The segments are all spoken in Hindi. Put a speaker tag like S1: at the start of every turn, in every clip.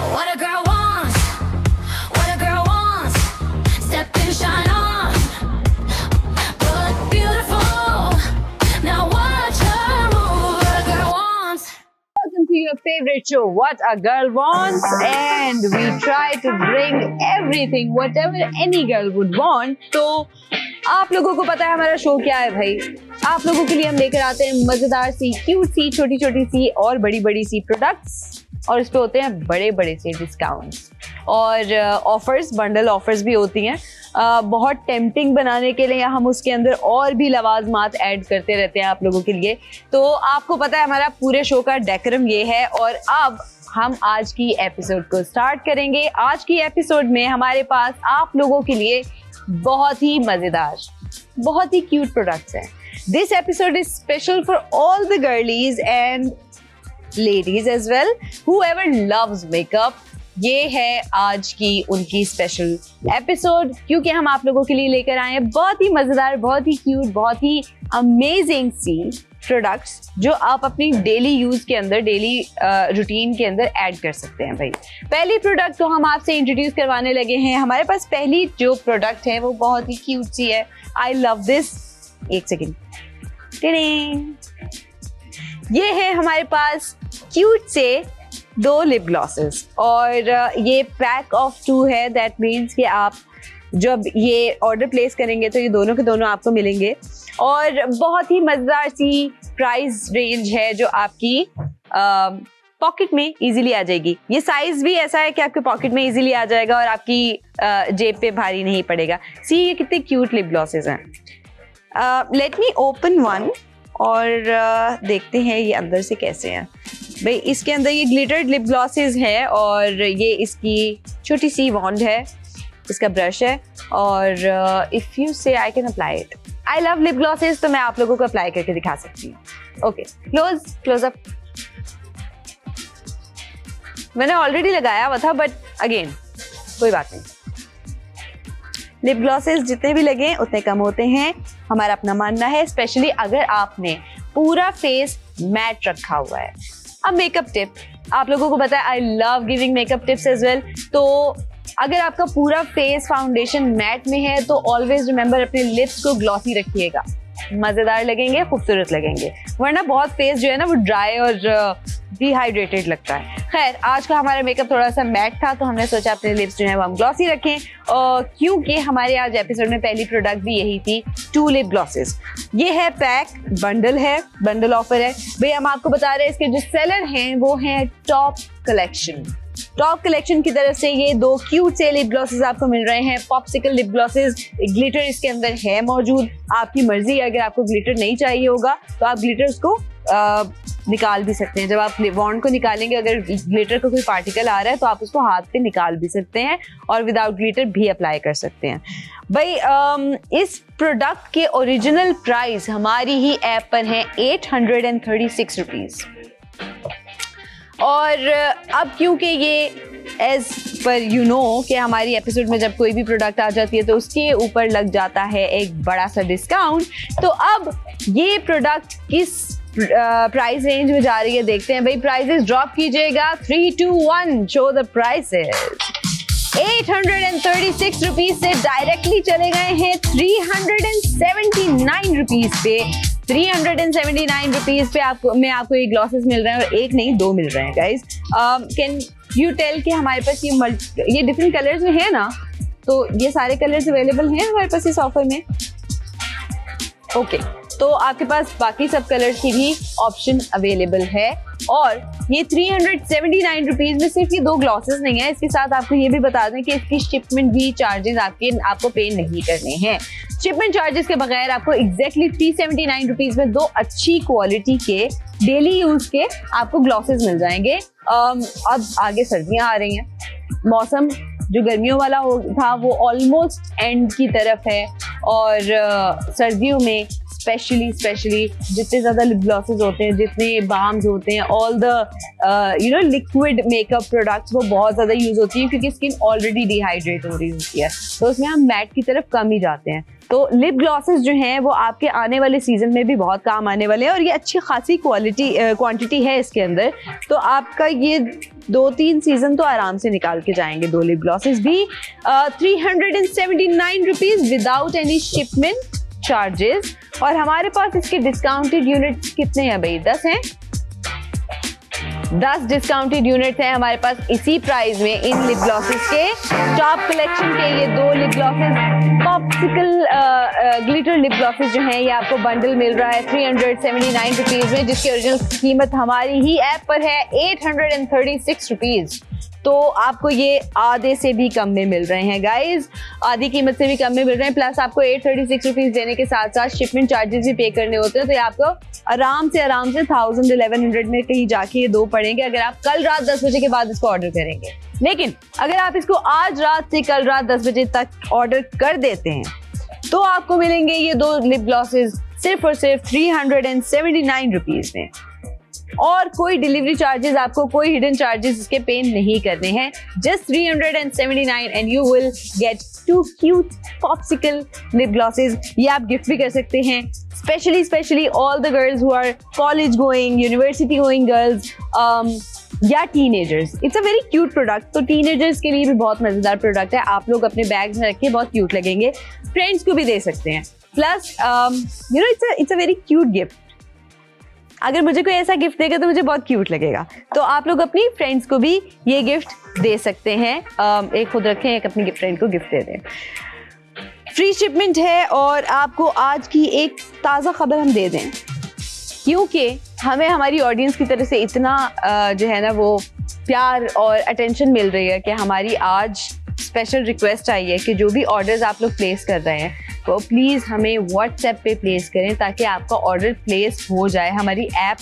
S1: What a girl wants, what a girl wants. Step and shine on, look beautiful. Now watch her move. What a girl wants.
S2: Welcome to your favorite show, What a Girl Wants, and we try to bring everything, whatever any girl would want. तो आप लोगों को पता है हमारा शो क्या है भाई? आप लोगों के लिए हम लेकर आते हैं मजेदार सी, क्यूट सी, छोटी छोटी सी और बड़ी बड़ी सी प्रोडक्ट्स, और इस पे होते हैं बड़े बड़े से डिस्काउंट्स और ऑफर्स, बंडल ऑफर्स भी होती हैं। बहुत टेम्पटिंग बनाने के लिए हम उसके अंदर और भी लवाजमात ऐड करते रहते हैं आप लोगों के लिए। तो आपको पता है हमारा पूरे शो का डेकोरम ये है, और अब हम आज की एपिसोड को स्टार्ट करेंगे। आज की एपिसोड में हमारे पास आप लोगों के लिए बहुत ही मजेदार, बहुत ही क्यूट प्रोडक्ट्स हैं। This episode is special for all the girlies and ladies as well, whoever loves makeup. ये है आज की उनकी स्पेशल एपिसोड, क्योंकि हम आप लोगों के लिए लेकर आए हैं बहुत ही मजेदार, बहुत ही क्यूट, बहुत ही अमेजिंग सी प्रोडक्ट्स जो आप अपनी डेली यूज के अंदर, डेली रूटीन के अंदर ऐड कर सकते हैं भाई। पहली प्रोडक्ट तो हम आपसे इंट्रोड्यूस करवाने लगे हैं। हमारे पास पहली जो प्रोडक्ट है वो बहुत ही क्यूट सी है। I love this. एक सेकेंड, ये है हमारे पास क्यूट से 2 लिप ग्लॉसेस, और ये पैक ऑफ 2 है। दैट मीन्स कि आप जब ये ऑर्डर प्लेस करेंगे तो ये दोनों के दोनों आपको मिलेंगे, और बहुत ही मजेदार सी प्राइस रेंज है जो आपकी पॉकेट में इजीली आ जाएगी। ये साइज भी ऐसा है कि आपके पॉकेट में इजीली आ जाएगा और आपकी जेब पे भारी नहीं पड़ेगा। सी ये कितने क्यूट लिप ग्लॉसेस हैं। लेट मी ओपन वन और देखते हैं ये अंदर से कैसे हैं भाई। इसके अंदर ये ग्लिटर्ड लिप ग्लॉसेस है, और ये इसकी छोटी सी वॉन्ड है, इसका ब्रश है, और इफ यू से I can apply it. I love lip glosses, तो मैं आप लोगों को अप्लाई करके दिखा सकती हूँ। Okay, close up. मैंने ऑलरेडी लगाया हुआ था, बट अगेन कोई बात नहीं। लिप ग्लॉसेस जितने भी लगे उतने कम होते हैं, हमारा अपना मानना है, स्पेशली अगर आपने पूरा फेस मैट रखा हुआ है। अब मेकअप टिप, आप लोगों को पता है I love giving makeup tips as well. तो अगर आपका पूरा फेस फाउंडेशन मैट में है तो ऑलवेज रिमेंबर अपने लिप्स को ग्लॉसी रखिएगा, मजेदार लगेंगे, खूबसूरत लगेंगे। वरना बहुत फेस जो है ना वो ड्राई और डिहाइड्रेटेड लगता है। खैर, आज का हमारा मेकअप थोड़ा सा मैट था, तो हमने सोचा अपने लिप्स जो है वो हम ग्लॉसी रखें, क्योंकि हमारे आज एपिसोड में पहली प्रोडक्ट भी यही थी, 2 लिप ग्लॉसेस। ये है पैक, बंडल है, बंडल ऑफर है भाई। हम आपको बता रहे हैं इसके जो सेलर हैं वो हैं टॉप कलेक्शन। टॉप कलेक्शन की तरफ से ये 2 क्यूट से लिप ग्लॉसेस आपको मिल रहे हैं। पॉप्सिकल लिप ग्लॉसेस, ग्लिटर इसके अंदर है मौजूद। आपकी मर्जी है, अगर आपको ग्लिटर नहीं चाहिए होगा तो आप ग्लिटर्स को निकाल भी सकते हैं। जब आप वॉन्ड को निकालेंगे, अगर ग्लिटर का कोई पार्टिकल आ रहा है तो आप उसको हाथ पे निकाल भी सकते हैं और विदाउट ग्लिटर भी अप्लाई कर सकते हैं भाई। इस प्रोडक्ट के ओरिजिनल प्राइस हमारी ही ऐप पर है 836 रुपीज, और अब क्योंकि ये एज पर यू नो कि हमारी एपिसोड में जब कोई भी प्रोडक्ट आ जाती है तो उसके ऊपर लग जाता है एक बड़ा सा डिस्काउंट। तो अब ये प्रोडक्ट किस प्राइस रेंज में जा रही है देखते हैं भाई। प्राइसेस ड्रॉप कीजिएगा, 3, 2, 1, शो द प्राइसेस। 836 रुपीज से डायरेक्टली चले गए हैं 379 रुपीज पे। 379 रुपीज पे आपको ये ग्लॉसेस मिल रहे हैं, और एक नहीं 2 मिल रहे हैं गाइज। कैन यू टेल कि हमारे पास ये डिफरेंट कलर्स में है ना, तो ये सारे कलर्स अवेलेबल हैं हमारे पास इस ऑफर में। ओके, तो आपके पास बाकी सब कलर्स की भी ऑप्शन अवेलेबल है, और ये 379 रुपीज में सिर्फ ये 2 ग्लॉसेस नहीं है, इसके साथ आपको ये भी बता दें कि इसकी शिपमेंट भी चार्जेस आपको पे नहीं करने हैं। शिपमेंट चार्जेस के बगैर आपको एग्जैक्टली 379 रुपीज में 2 अच्छी क्वालिटी के डेली यूज के आपको ग्लॉसेस मिल जाएंगे। अब आगे सर्दियां आ रही हैं, मौसम जो गर्मियों वाला था वो ऑलमोस्ट एंड की तरफ है, और सर्दियों में स्पेशली जितने ज्यादा लिप ग्लॉसेस होते हैं, जितने बाम्स होते हैं, all the liquid makeup products वो बहुत ज्यादा यूज होती है, क्योंकि स्किन ऑलरेडी डिहाइड्रेट हो रही होती है, तो उसमें हम मैट की तरफ कम ही जाते हैं। तो लिप ग्लॉसेस जो हैं वो आपके आने वाले सीजन में भी बहुत काम आने वाले हैं और ये अच्छी खासी क्वांटिटी है इसके अंदर, तो आपका ये 2-3 सीजन तो आराम से निकाल के जाएंगे। 2 लिप ग्लॉसेस भी 379 rupees without any shipment charges. और हमारे पास इसके डिस्काउंटेड यूनिट्स कितने हैं भाई? 10 हैं। 10 डिस्काउंटेड यूनिट्स हैं हमारे पास इसी प्राइस में इन लिप ग्लॉसेस के। टॉप कलेक्शन के ये 2 lip glosses popsicle glitter lip glosses जो हैं ये आपको बंडल मिल रहा है 379 रुपीज में, जिसकी ओरिजिनल कीमत हमारी ही ऐप पर है 836 रुपीज। तो आपको ये आधे से भी कम में मिल रहे हैं गाइज, आधी कीमत से भी कम में मिल रहे हैं। प्लस आपको 836 रुपीज देने के साथ साथ शिपमेंट चार्जेस भी पे करने होते हैं, तो ये आपको आराम से 1000-1100 में कहीं जाके ये 2 पड़ेंगे अगर आप कल रात 10 बजे के बाद इसको ऑर्डर करेंगे। लेकिन अगर आप इसको आज रात से कल रात 10 बजे तक ऑर्डर कर देते हैं तो आपको मिलेंगे ये 2 लिप ग्लॉसेस सिर्फ और सिर्फ 379 रुपीज में, और कोई डिलीवरी चार्जेस, आपको कोई हिडन चार्जेस इसके पे नहीं करने हैं। Just 379 and you will get 2 cute popsicle lip glosses. ये आप गिफ्ट भी कर सकते हैं, specially all the girls who are college going, university going girls या teenagers. It's a very cute product, तो टीनेजर्स के लिए भी बहुत मजेदार प्रोडक्ट है। आप लोग अपने बैग में रखिए, बहुत क्यूट लगेंगे, फ्रेंड्स को भी दे सकते हैं। Plus you know it's a very cute gift. अगर मुझे कोई ऐसा गिफ्ट देगा तो मुझे बहुत क्यूट लगेगा, तो आप लोग अपनी फ्रेंड्स को भी ये गिफ्ट दे सकते हैं। एक खुद रखें, एक अपनी फ्रेंड को गिफ्ट दे दें। फ्री शिपमेंट है। और आपको आज की एक ताज़ा खबर हम दे दें, क्योंकि हमें हमारी ऑडियंस की तरफ से इतना जो है ना वो प्यार और अटेंशन मिल रही है कि हमारी आज स्पेशल रिक्वेस्ट आई है कि जो भी ऑर्डर्स आप लोग प्लेस कर रहे हैं तो प्लीज़ हमें व्हाट्सएप पे प्लेस करें ताकि आपका ऑर्डर प्लेस हो जाए। हमारी ऐप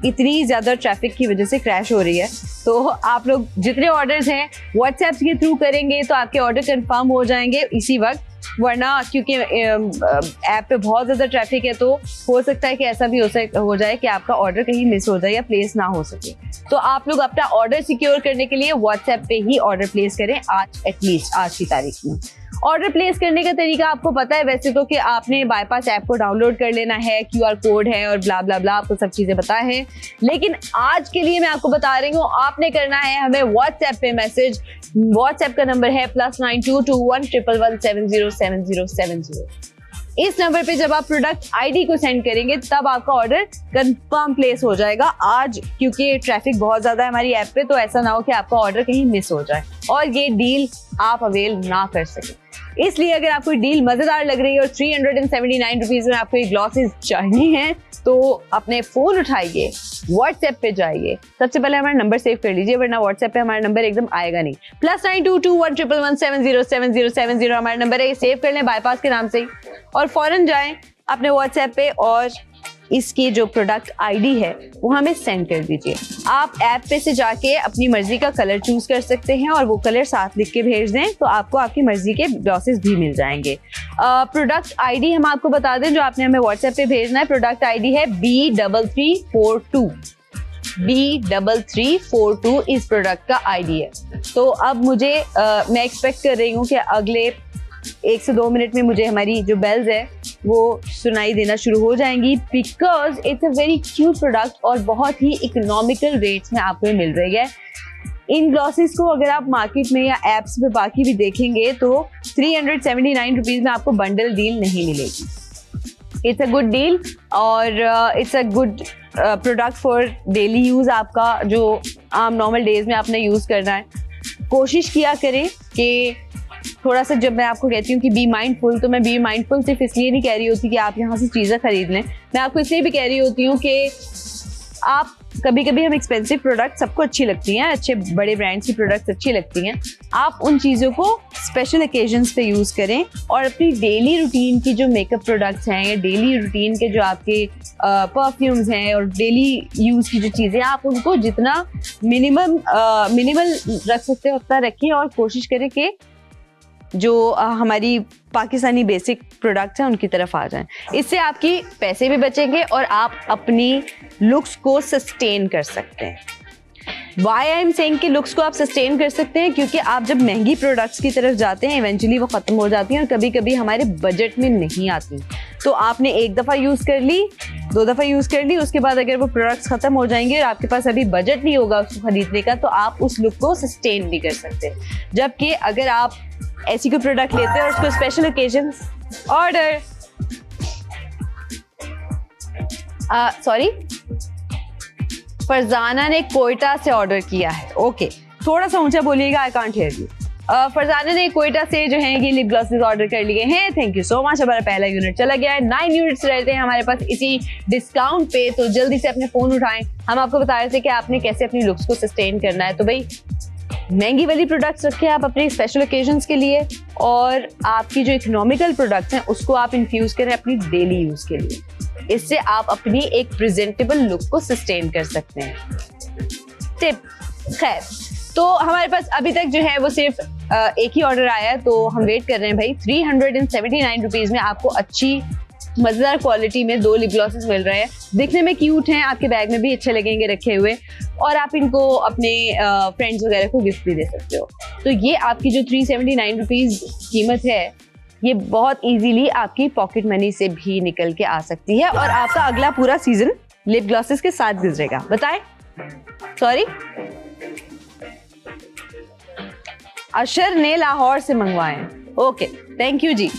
S2: इतनी ज़्यादा ट्रैफिक की वजह से क्रैश हो रही है, तो आप लोग जितने ऑर्डर्स हैं व्हाट्सएप के थ्रू करेंगे तो आपके ऑर्डर कंफर्म हो जाएंगे इसी वक्त। वरना क्योंकि ऐप पे बहुत ज़्यादा ट्रैफिक है तो हो सकता है कि ऐसा भी हो जाए कि आपका ऑर्डर कहीं मिस हो जाए या प्लेस ना हो सके। तो आप लोग अपना ऑर्डर सिक्योर करने के लिए व्हाट्सएप पे ही ऑर्डर प्लेस करें आज, एटलीस्ट आज की तारीख में। ऑर्डर प्लेस करने का तरीका आपको पता है वैसे तो, कि आपने बाईपास ऐप को डाउनलोड कर लेना है, QR कोड है और ब्ला ब्ला ब्ला, आपको सब चीज़ें पता है। लेकिन आज के लिए मैं आपको बता रही हूँ, आपने करना है हमें व्हाट्सएप पे मैसेज। व्हाट्सएप का नंबर है +9221 111 707070। इस नंबर पे जब आप प्रोडक्ट आईडी को सेंड करेंगे तब आपका ऑर्डर कंफर्म प्लेस हो जाएगा आज, क्योंकि ट्रैफिक बहुत ज्यादा है हमारी ऐप पे, तो ऐसा ना हो कि आपका ऑर्डर कहीं मिस हो जाए और ये डील आप अवेल ना कर सके। इसलिए अगर आपको डील मजेदार लग रही है और 379 रुपीज में आपको ये ग्लॉसेस चाहिए हैं तो अपने फोन उठाइए, व्हाट्सएप पे जाइए। सबसे पहले हमारा नंबर सेव कर लीजिए, वरना व्हाट्सएप पे हमारा नंबर एकदम आएगा नहीं। +9221 111 707070 हमारा नंबर है, ये सेव कर लें बाईपास के नाम से ही और फौरन जाएं अपने व्हाट्सएप पे और इसकी जो प्रोडक्ट आईडी है वो हमें सेंड कर दीजिए। आप ऐप पे से जाके अपनी मर्जी का कलर चूज कर सकते हैं और वो कलर साथ लिख के भेज दें तो आपको आपकी मर्जी के ग्लॉसेस भी मिल जाएंगे। प्रोडक्ट आईडी हम आपको बता दें जो आपने हमें व्हाट्सएप पे भेजना है। प्रोडक्ट आईडी है B3342। B3342 इस प्रोडक्ट का आईडी है। तो अब मुझे मैं एक्सपेक्ट कर रही हूँ कि अगले 1 से 2 मिनट में मुझे हमारी जो बेल्स है वो सुनाई देना शुरू हो जाएंगी, because it's a very cute product और बहुत ही इकोनॉमिकल रेट्स में आपको मिल रही है। इन ग्लॉसेस को अगर आप मार्केट में या एप्स पे बाकी भी देखेंगे तो 379 रुपीज में आपको बंडल डील नहीं मिलेगी। इट्स अ गुड डील और it's a good product for daily use, आपका जो आम नॉर्मल डेज में आपने यूज करना है। कोशिश किया करें कि थोड़ा सा, जब मैं आपको कहती हूँ कि बी माइंडफुल, तो मैं बी माइंडफुल सिर्फ इसलिए नहीं कह रही होती कि आप यहाँ से चीज़ें खरीद लें, मैं आपको इसलिए भी कह रही होती हूँ कि आप कभी कभी हम एक्सपेंसिव प्रोडक्ट सबको अच्छी लगती हैं, अच्छे बड़े ब्रांड्स की प्रोडक्ट्स अच्छी लगती हैं, आप उन चीज़ों को स्पेशल ओकेजन्स पे यूज़ करें और अपनी डेली रूटीन की जो मेकअप प्रोडक्ट्स हैं या डेली रूटीन के जो आपके परफ्यूम्स हैं और डेली यूज़ की जो चीज़ें, आप उनको जितना मिनिमल रख सकते हो उतना रखें और कोशिश करें कि जो हमारी पाकिस्तानी बेसिक प्रोडक्ट्स हैं उनकी तरफ आ जाएं। इससे आपकी पैसे भी बचेंगे और आप अपनी लुक्स को सस्टेन कर सकते हैं। Why I am saying कि लुक्स को आप सस्टेन कर सकते हैं, क्योंकि आप जब महंगी प्रोडक्ट्स की तरफ जाते हैं इवेंचुअली वो खत्म हो जाती हैं और कभी कभी हमारे बजट में नहीं आती। तो आपने एक दफ़ा यूज़ कर ली, 2 दफ़ा यूज़ कर ली, उसके बाद अगर वो प्रोडक्ट्स खत्म हो जाएंगे और आपके पास अभी बजट नहीं होगा उसको खरीदने का, तो आप उस लुक को सस्टेन नहीं कर सकते। जबकि अगर आप ऐसी कोई प्रोडक्ट लेते हैं और उसको special occasions order sorry Farzana ने कोयटा से ऑर्डर किया है। ओके, थोड़ा सा ऊंचा बोलिएगा, I can't hear you. Farzana ने कोयटा से जो है ये लिप ग्लॉसेस ऑर्डर कर लिए हैं। Thank you so much. हमारा पहला यूनिट चला गया है। 9 यूनिट्स रहते हैं हमारे पास इसी डिस्काउंट पे, तो जल्दी से अपने फोन उठाएं। हम आपको बता रहे थे कि आपने कैसे अपनी लुक्स को सस्टेन करना है। तो भाई महंगी वाली प्रोडक्ट्स रखें आप अपने स्पेशल ओकेजन्स के लिए, और आपकी जो इकोनॉमिकल प्रोडक्ट्स हैं उसको आप इन्फ्यूज करें अपनी डेली यूज के लिए। इससे आप अपनी एक प्रेजेंटेबल लुक को सस्टेन कर सकते हैं। टिप खैर, तो हमारे पास अभी तक जो है वो सिर्फ एक ही ऑर्डर आया है, तो हम वेट कर रहे हैं भाई। 379 रुपीज में आपको अच्छी मजेदार क्वालिटी में 2 लिप ग्लॉसेस मिल रहे हैं। दिखने में क्यूट हैं, आपके बैग में भी अच्छे लगेंगे रखे हुए, और आप इनको अपने फ्रेंड्स वगैरह को गिफ्ट भी दे सकते हो। तो ये आपकी जो 379 रुपीज कीमत है, ये बहुत इजीली आपकी पॉकेट मनी से भी निकल के आ सकती है, और आपका अगला पूरा सीजन लिप ग्लॉसेस के साथ गुजरेगा। बताएं? सॉरी, अशर ने लाहौर से मंगवाए। ओके, थैंक यू जी।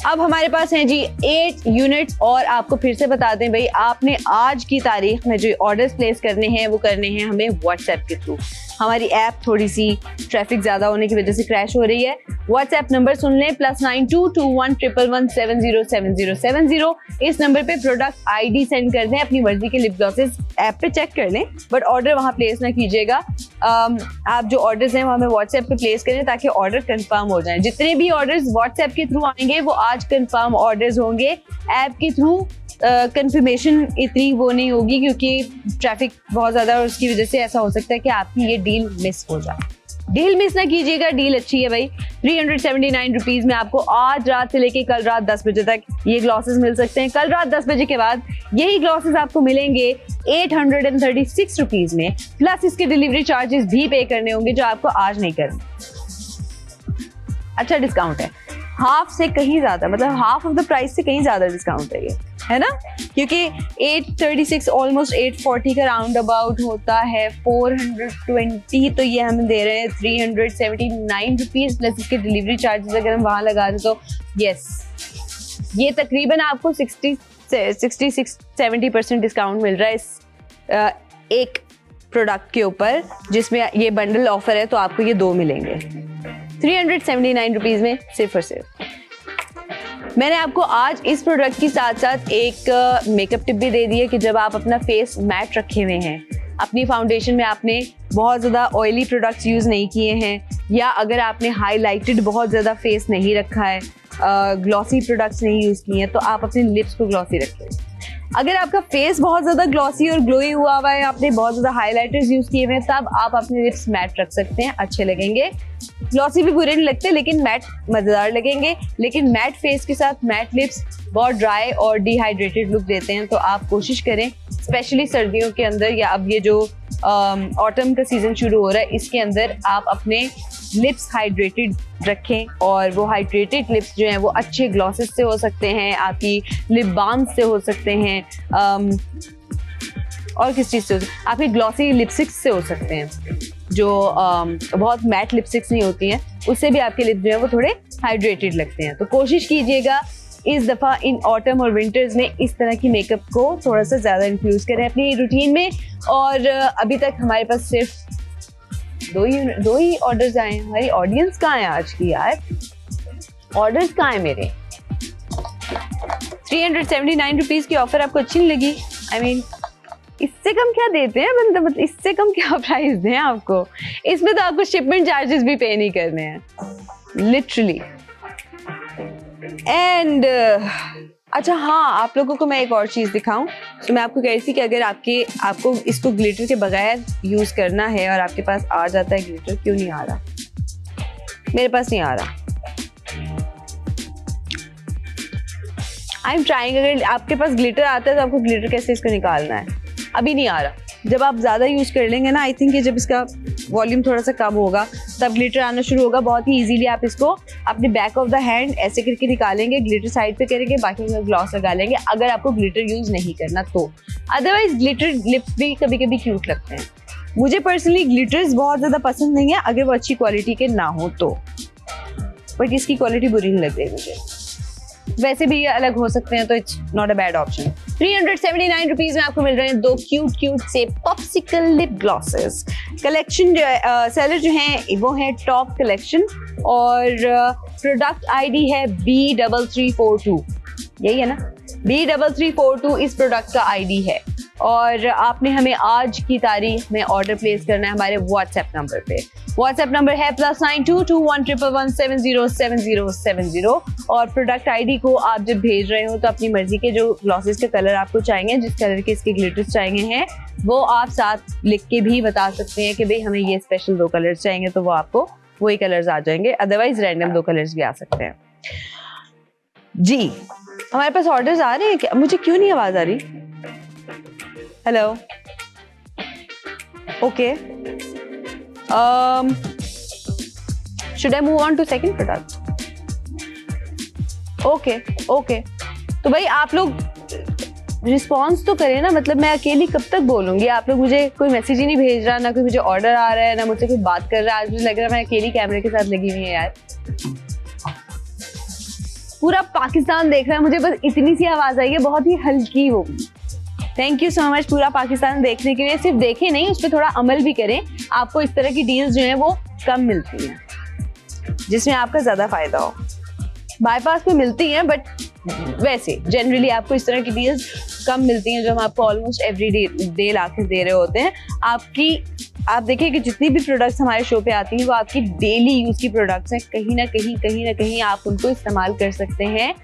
S2: अब हमारे पास हैं जी 8 यूनिट्स, और आपको फिर से बता दें भाई, आपने आज की तारीख में जो ऑर्डर्स प्लेस करने हैं वो करने हैं हमें व्हाट्सएप के थ्रू। हमारी ऐप थोड़ी सी ट्रैफिक ज़्यादा होने की वजह से क्रैश हो रही है। व्हाट्सएप नंबर सुन लें, +922111707070। इस नंबर पे प्रोडक्ट आईडी सेंड कर दें, अपनी मर्जी के लिप ग्लॉसेस ऐप पे चेक कर लें, बट ऑर्डर वहाँ प्लेस ना कीजिएगा। आप जो ऑर्डर्स हैं वो हमें व्हाट्सएप पे प्लेस करें ताकि ऑर्डर कंफर्म हो जाए। जितने भी ऑर्डर्स व्हाट्सएप के थ्रू आएंगे वो आज कंफर्म ऑर्डर्स होंगे। ऐप के थ्रू कंफर्मेशन इतनी वो नहीं होगी, क्योंकि ट्रैफिक बहुत ज़्यादा है और उसकी वजह से ऐसा हो सकता है कि आपकी ये डील मिस हो जाए। डील मिस ना कीजिएगा, डील अच्छी है भाई। 379 रुपीज में आपको आज रात से लेके कल रात 10 बजे तक ये ग्लॉसेस मिल सकते हैं। कल रात 10 बजे के बाद यही ग्लॉसेस आपको मिलेंगे 836 रुपीज में, प्लस इसके डिलीवरी चार्जेस भी पे करने होंगे जो आपको आज नहीं करने। अच्छा डिस्काउंट है, हाफ से कहीं ज्यादा, मतलब हाफ ऑफ द प्राइस से कहीं ज्यादा डिस्काउंट है ये, है ना? क्योंकि 836 ऑलमोस्ट 840 का राउंड अबाउट होता है 420, तो ये हम दे रहे हैं 379 रुपीज प्लस इसके डिलीवरी चार्जेस अगर हम वहाँ लगा दें तो यस, ये तकरीबन आपको 66-70% डिस्काउंट मिल रहा है इस एक प्रोडक्ट के ऊपर, जिसमें ये बंडल ऑफर है, तो आपको ये 2 मिलेंगे 379 रुपीज में सिर्फ और सिर्फ। मैंने आपको आज इस प्रोडक्ट के साथ साथ एक मेकअप टिप भी दे दी है कि जब आप अपना फेस मैट रखे हुए हैं, अपनी फाउंडेशन में आपने बहुत ज़्यादा ऑयली प्रोडक्ट्स यूज़ नहीं किए हैं, या अगर आपने हाईलाइटेड बहुत ज़्यादा फेस नहीं रखा है, ग्लॉसी प्रोडक्ट्स नहीं यूज़ किए हैं, तो आप अपने लिप्स को ग्लॉसी रखें। अगर आपका फेस बहुत ज़्यादा ग्लॉसी और ग्लोई हुआ हुआ है, आपने बहुत ज़्यादा हाइलाइटर्स यूज़ किए हुए हैं, तब आप अपने लिप्स मैट रख सकते हैं, अच्छे लगेंगे। ग्लॉसी भी बुरे नहीं लगते, लेकिन मैट मज़ेदार लगेंगे। लेकिन मैट फेस के साथ मैट लिप्स बहुत ड्राई और डिहाइड्रेटेड लुक देते हैं, तो आप कोशिश करें, स्पेशली सर्दियों के अंदर, या अब ये जो ऑटम का सीज़न शुरू हो रहा है, इसके अंदर आप अपने लिप्स हाइड्रेटेड रखें, और वो हाइड्रेटेड लिप्स जो हैं वो अच्छे ग्लॉसेस से हो सकते हैं, आपकी लिप बाम से हो सकते हैं, और किस चीज़ से हो सकते हैं, आपकी ग्लॉसी लिपस्टिक्स से हो सकते हैं, जो बहुत मैट लिपस्टिक्स नहीं होती हैं, उससे भी आपके लिप्स जो है वो थोड़े हाइड्रेटेड लगते हैं। तो कोशिश कीजिएगा इस दफ़ा इन ऑटम और विंटर्स में इस तरह की मेकअप को थोड़ा सा ज़्यादा इन्फ्यूज़ करें अपनी रूटीन में। और अभी तक हमारे पास सिर्फ 2 ही ऑर्डर्स आए हैं। हमारी ऑडियंस कहाँ है आज की यार? ऑर्डर्स कहाँ है मेरे? 379 रुपीज़ की ऑफर आपको अच्छी नहीं लगी? आई मीन इससे कम क्या देते हैं, मतलब इससे कम क्या प्राइस दें आपको? इसमें तो आपको शिपमेंट चार्जेस भी पे नहीं करने हैं, लिटरली। एंड अच्छा हाँ, आप लोगों को मैं एक और चीज़ दिखाऊं, तो मैं आपको कह रही थी कि अगर आपको इसको ग्लिटर के बगैर यूज़ करना है और आपके पास आ जाता है ग्लिटर, क्यों नहीं आ रहा? मेरे पास नहीं आ रहा। I am trying. अगर आपके पास ग्लिटर आता है तो आपको ग्लिटर कैसे इसको निकालना है, अभी नहीं आ रहा। जब आप ज़्यादा यूज़ कर लेंगे ना, आई थिंक कि जब इसका वॉल्यूम थोड़ा सा कम होगा तब ग्लिटर आना शुरू होगा। बहुत ही इजीली आप इसको अपने बैक ऑफ द हैंड ऐसे करके निकालेंगे, ग्लिटर साइड पे करेंगे, बाकी में ग्लॉस लगा लेंगे अगर आपको ग्लिटर यूज़ नहीं करना तो। अदरवाइज ग्लिटर लिप्स भी कभी कभी क्यूट लगते हैं। मुझे पर्सनली ग्लिटर्स बहुत ज़्यादा पसंद नहीं है अगर वो अच्छी क्वालिटी के ना हो तो, बट इसकी क्वालिटी बुरी नहीं लगती मुझे। वैसे भी ये अलग हो सकते हैं तो it's not a bad option. 379 rupees में आपको मिल रहे हैं 2 क्यूट से popsicle lip glosses. Collection seller जो है वो है टॉप कलेक्शन और प्रोडक्ट आईडी है B3342, यही है ना, B3342 इस प्रोडक्ट का आईडी है। और आपने हमें आज की तारीख में ऑर्डर प्लेस करना है हमारे व्हाट्सएप नंबर पे। व्हाट्सएप नंबर है +922111707070 और प्रोडक्ट आईडी को आप जब भेज रहे हो तो अपनी मर्जी के जो ग्लॉसेस के कलर आपको चाहिए, जिस कलर के इसके ग्लिटर्स चाहिए हैं, वो आप साथ लिख के भी बता सकते हैं कि भाई हमें ये स्पेशल 2 कलर्स चाहिए, तो वो आपको वही कलर्स आ जाएंगे। अदरवाइज रैंडम 2 कलर्स भी आ सकते हैं। जी हमारे पास ऑर्डर्स आ रहे हैं क्या? मुझे क्यों नहीं आवाज आ रही? Hello, okay, should I move on to second product? Okay, तो भाई आप लोग रिस्पॉन्स तो करें ना, मतलब मैं अकेली कब तक बोलूंगी? आप लोग मुझे कोई मैसेज ही नहीं भेज रहा, ना कोई मुझे ऑर्डर आ रहा है, ना मुझसे कोई बात कर रहा है। आज मुझे लग रहा है मैं अकेली कैमरे के साथ लगी हुई है यार। पूरा पाकिस्तान देख रहा है, मुझे बस इतनी सी आवाज आई है, बहुत ही हल्की होगी। थैंक यू सो मच पूरा पाकिस्तान देखने के लिए। सिर्फ देखे नहीं, उस पर थोड़ा अमल भी करें। आपको इस तरह की डील्स जो है वो कम मिलती हैं जिसमें आपका ज्यादा फायदा हो। बाईपास पे मिलती हैं बट वैसे जनरली आपको इस तरह की डील्स कम मिलती हैं जो हम आपको ऑलमोस्ट एवरी डे लाके दे रहे होते हैं। आप देखिए कि जितनी भी प्रोडक्ट्स हमारे शो पे आती हैं वो आपकी डेली यूज की प्रोडक्ट्स हैं। कहीं ना कहीं आप उनको इस्तेमाल कर सकते हैं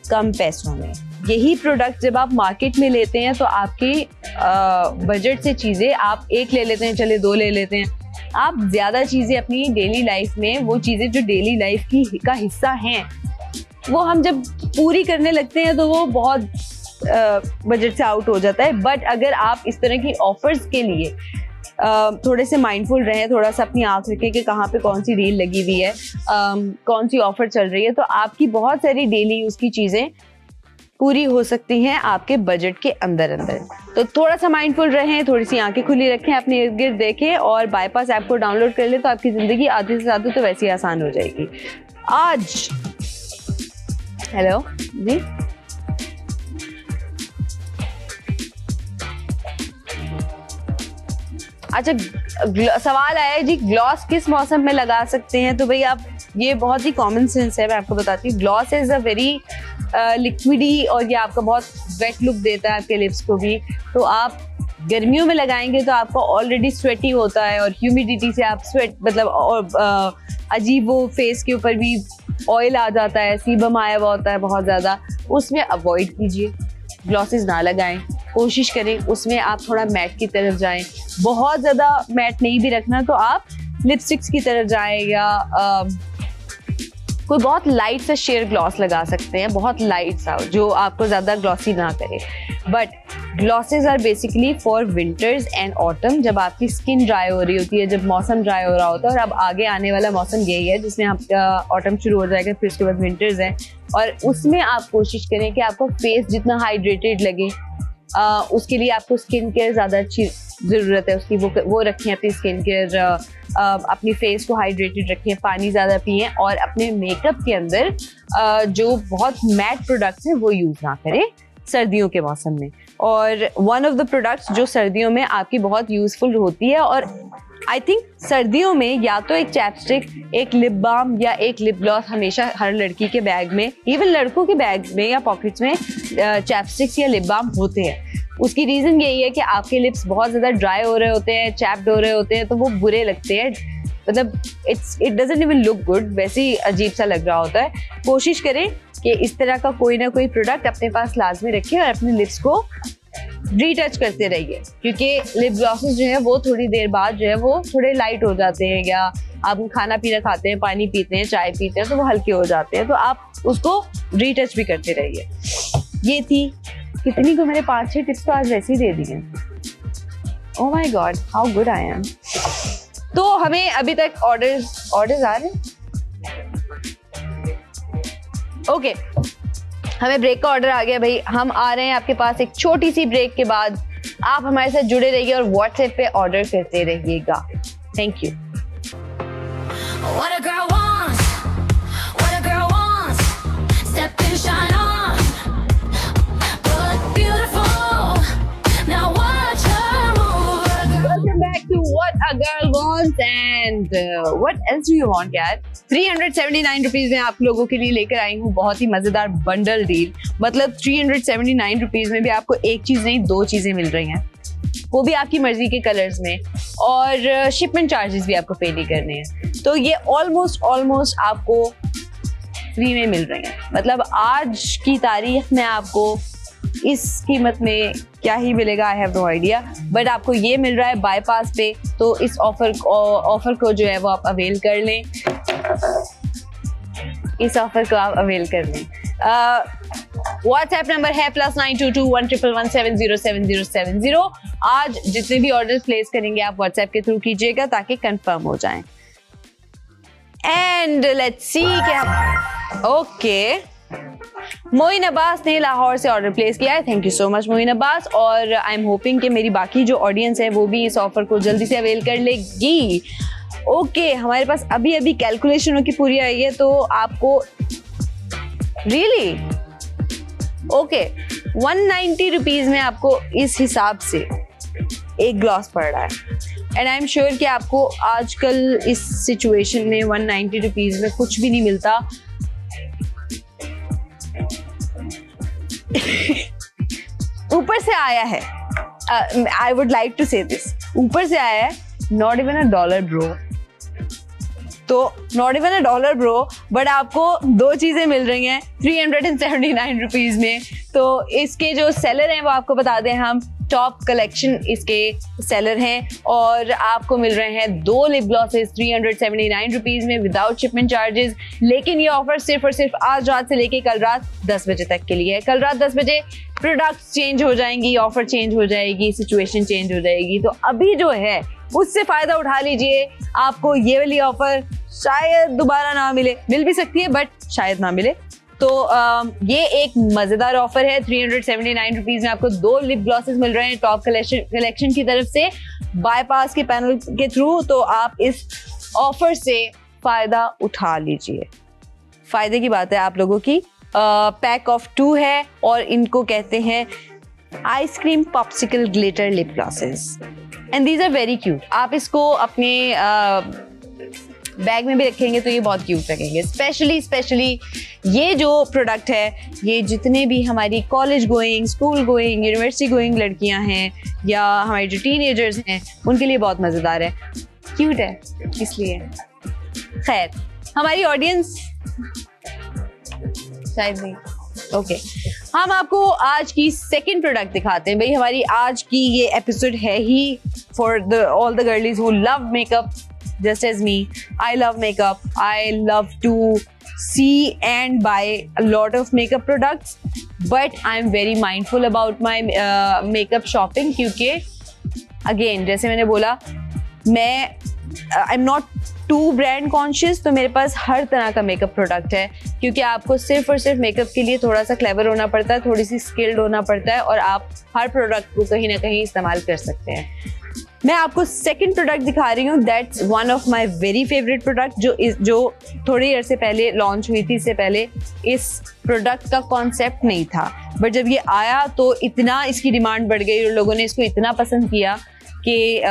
S2: कम पैसों में। यही प्रोडक्ट जब आप मार्केट में लेते हैं तो आपके बजट से चीज़ें आप 1 ले लेते हैं, चले 2 ले लेते हैं। आप ज़्यादा चीज़ें अपनी डेली लाइफ में, वो चीज़ें जो डेली लाइफ का हिस्सा हैं, वो हम जब पूरी करने लगते हैं तो वो बहुत बजट से आउट हो जाता है। बट अगर आप इस तरह की ऑफर्स के लिए थोड़े से माइंडफुल रहें, थोड़ा सा अपनी आँख रखें कि कहाँ पे कौन सी डील लगी हुई है, कौन सी ऑफर चल रही है, तो आपकी बहुत सारी डेली यूज़ की चीज़ें पूरी हो सकती हैं आपके बजट के अंदर। तो थोड़ा सा माइंडफुल रहें, थोड़ी सी आंखें खुली रखें, अपने इर्द गिर्द देखें और बाईपास ऐप को डाउनलोड कर लें तो आपकी ज़िंदगी आधे से ज़्यादा तो वैसे ही आसान हो जाएगी। आज हेलो जी, अच्छा सवाल आया है जी, ग्लॉस किस मौसम में लगा सकते हैं? तो भाई आप, ये बहुत ही कॉमन सेंस है, मैं आपको बताती हूँ। Gloss is a very liquidy और ये आपका बहुत वेट लुक देता है आपके लिप्स को भी। तो आप गर्मियों में लगाएंगे तो आपको ऑलरेडी स्वेटी होता है और ह्यूमिडिटी से आप स्वेट, मतलब और अजीब वो फेस के ऊपर भी ऑयल आ जाता है, सीबम आया हुआ होता है बहुत ज़्यादा, उसमें अवॉइड कीजिए, ग्लॉसेस ना लगाएं। कोशिश करें उसमें आप थोड़ा मैट की तरफ जाएं। बहुत ज़्यादा मैट नहीं भी रखना तो आप लिपस्टिक्स की तरफ जाएं या कोई बहुत लाइट सा शेयर ग्लॉस लगा सकते हैं, बहुत लाइट सा जो आपको ज़्यादा ग्लॉसी ना करे। But glosses are basically for winters and autumn, जब आपकी स्किन ड्राई हो रही होती है, जब मौसम ड्राई हो रहा होता है। और अब आगे आने वाला मौसम यही है जिसमें आपका ऑटम शुरू हो जाएगा, फिर उसके बाद विंटर्स हैं, और उसमें आप कोशिश करें कि आपको फेस जितना हाइड्रेटेड लगे, उसके लिए आपको स्किन केयर ज़्यादा अच्छी ज़रूरत है उसकी, वो रखें अपनी स्किन केयर, अपनी फेस को हाइड्रेटेड रखें, पानी ज़्यादा पिएं और अपने मेकअप के अंदर जो बहुत मैट प्रोडक्ट्स हैं वो यूज़ ना करें सर्दियों के मौसम में। और वन ऑफ द प्रोडक्ट्स जो सर्दियों में आपकी बहुत यूज़फुल होती है, और आई थिंक सर्दियों में या तो एक चैपस्टिक, एक लिप बाम या एक लिप ग्लॉस हमेशा हर लड़की के बैग में, इवन लड़कों के बैग में या पॉकेट्स में चैपस्टिक्स या लिप बाम होते हैं। उसकी रीज़न यही है कि आपके लिप्स बहुत ज़्यादा ड्राई हो रहे होते हैं, चैप्ड हो रहे होते हैं, तो वो बुरे लगते हैं, मतलब it doesn't even look good, वैसे ही अजीब सा लग रहा होता है। कोशिश करें कि इस तरह का कोई ना कोई प्रोडक्ट अपने पास लाजमी रखें और अपने लिप्स को रीटच करते रहिए, क्योंकि लिप ग्लॉसेस जो है वो थोड़ी देर बाद जो है वो थोड़े लाइट हो जाते हैं, या आप खाना पीना खाते हैं, पानी पीते हैं, चाय पीते हैं, तो वो हल्के हो जाते हैं, तो आप उसको रीटच भी करते रहिए। ये थी कितनी को मैंने 5-6 टिप्स तो आज वैसे ही दे दिए। Oh my God, how good I am. तो हमें अभी तक ऑर्डर्स आ रहे हैं. ओके, हमें ब्रेक का ऑर्डर आ गया भाई. हम आ रहे हैं आपके पास एक छोटी सी ब्रेक के बाद. आप हमारे साथ जुड़े रहिए और व्हाट्सएप पे ऑर्डर करते रहिएगा. Thank you.
S1: What a girl wants, what a girl wants. Step in, shine on. Look beautiful. Now watch her move.
S2: Welcome back to What a Girl Wants and what else do you want, यार? 379 रुपीज में आप लोगों के लिए लेकर आई हूँ बहुत ही मजेदार बंडल डील. मतलब 379 रुपीज में भी आपको एक चीज नहीं 2 चीजें मिल रही हैं, वो भी आपकी मर्जी के कलर्स में, और शिपमेंट चार्जेस भी आपको पे नहीं करने हैं. तो ये ऑलमोस्ट आपको फ्री में मिल रही हैं. मतलब आज की तारीख में आपको इस कीमत में क्या ही मिलेगा, I have no idea, but आपको ये मिल रहा है बाईपास पे. तो इस ऑफर को जो है वो आप अवेल कर लें. इस ऑफर को आप अवेल कर लें. व्हाट्सएप नंबर है +922111707070. आज जितने भी ऑर्डर प्लेस करेंगे आप व्हाट्सएप के थ्रू कीजिएगा ताकि कंफर्म हो जाएं. एंड लेट्स सी क्या. ओके, मोइन अब्बास ने लाहौर से ऑर्डर प्लेस किया है. Thank you so much Moin Abbas. और आई एम होपिंग कि मेरी बाकी जो ऑडियंस है वो भी इस ऑफर को जल्दी से अवेल कर लेगी. ओके, हमारे पास अभी कैलकुलेशन की पूरी आई है. तो आपको रियली ओके 190 रुपीज में आपको इस हिसाब से एक ग्लास पड़ रहा है. एंड आई एम श्योर कि आपको आजकल इस सिचुएशन में 190 रुपीज में कुछ भी नहीं मिलता. ऊपर से आया है, आई वुड लाइक टू से दिस, ऊपर से आया है नॉट इवन $1 ब्रो. तो नॉट इवन $1 ब्रो, बट आपको 2 चीजें मिल रही हैं 379 रुपीज में. तो इसके जो सेलर हैं वो आपको बता दें, हम टॉप कलेक्शन इसके सेलर हैं और आपको मिल रहे हैं 2 लिप ग्लॉसेस 379 रुपीज में विदाउट शिपमेंट चार्जेस. लेकिन ये ऑफर सिर्फ और सिर्फ आज रात से लेके कल रात 10 बजे तक के लिए है. कल रात 10 बजे प्रोडक्ट्स चेंज हो जाएंगी, ऑफर चेंज हो जाएगी, सिचुएशन चेंज हो जाएगी. तो अभी जो है उससे फायदा उठा लीजिए. आपको ये वाली ऑफर शायद दोबारा ना मिले, मिल भी सकती है बट शायद ना मिले. तो ये एक मजेदार ऑफर है. 379 रुपीज में आपको 2 लिप ग्लॉसेस मिल रहे हैं टॉप कलेक्शन की तरफ से बाईपास के पैनल के थ्रू. तो आप इस ऑफर से फायदा उठा लीजिए. फायदे की बात है आप लोगों की. पैक ऑफ 2 है और इनको कहते हैं ice cream popsicle glitter lip glosses and these are very cute. आप इसको अपने बैग में भी रखेंगे तो ये बहुत क्यूट लगेंगे. स्पेशली ये जो प्रोडक्ट है, ये जितने भी हमारी college going, school going, university going लड़कियां हैं या हमारे जो टीनेजर्स हैं उनके लिए बहुत मज़ेदार है, क्यूट है इसलिए. खैर, हमारी ऑडियंस शायद नहीं. ओके, हम आपको आज की सेकंड प्रोडक्ट दिखाते हैं. भाई हमारी आज की ये एपिसोड है ही for all the girlies who love makeup just as me. I love makeup. I love to see and buy a lot of makeup products, but I'm very mindful about my makeup shopping क्योंकि again जैसे मैंने बोला, मैं I'm not too brand conscious. तो मेरे पास हर तरह का मेकअप प्रोडक्ट है क्योंकि आपको सिर्फ और सिर्फ मेकअप के लिए थोड़ा सा क्लेवर होना पड़ता है, थोड़ी सी स्किल्ड होना पड़ता है और आप हर प्रोडक्ट को कहीं ना कहीं इस्तेमाल कर सकते हैं. मैं आपको सेकंड प्रोडक्ट दिखा रही हूँ. That's one of my very favourite product जो थोड़ी देर से पहले लॉन्च हुई थी. इससे पहले इस प्रोडक्ट का कॉन्सेप्ट नहीं था, बट जब ये आया तो इतना इसकी डिमांड बढ़ गई और लोगों ने इसको इतना पसंद किया कि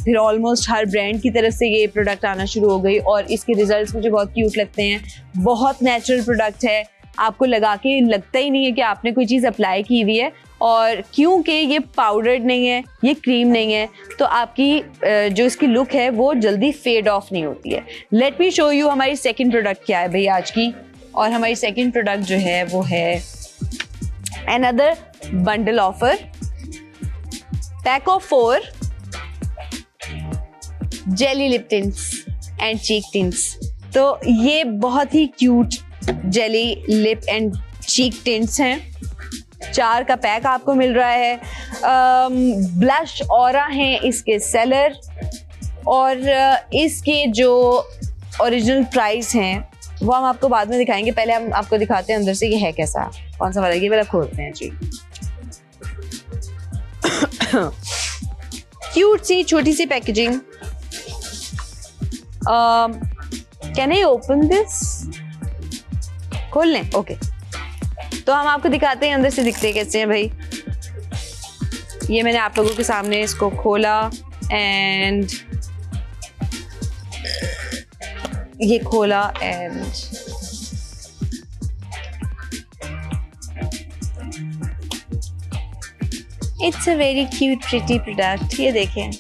S2: फिर ऑलमोस्ट हर ब्रांड की तरफ से ये प्रोडक्ट आना शुरू हो गई और इसके रिजल्ट्स मुझे बहुत क्यूट लगते हैं. बहुत नेचुरल प्रोडक्ट है, आपको लगा के लगता ही नहीं है कि आपने कोई चीज़ अप्लाई की हुई है. और क्योंकि ये पाउडर्ड नहीं है, ये क्रीम नहीं है, तो आपकी जो इसकी लुक है वो जल्दी फेड ऑफ नहीं होती है. लेट मी शो यू हमारी सेकंड प्रोडक्ट क्या है भाई आज की. और हमारी सेकंड प्रोडक्ट जो है वो है another bundle offer, pack of 4 jelly lip tints and cheek tints. तो ये बहुत ही cute jelly lip and cheek tints हैं. 4 का पैक आपको मिल रहा है। ब्लश ऑरा है इसके सेलर, और इसके जो ओरिजिनल प्राइस हैं वो हम आपको बाद में दिखाएंगे। पहले हम आपको दिखाते हैं अंदर से ये है कैसा, कौन सा वाला, ये वाला खोलते हैं जी। क्यूट सी छोटी सी packaging. Can I open this? खोल लें? ओके, तो हम आपको दिखाते हैं अंदर से दिखते कैसे हैं भाई। ये मैंने आप लोगों के सामने इसको खोला एंड ये खोला and it's a very cute pretty product. ये देखें,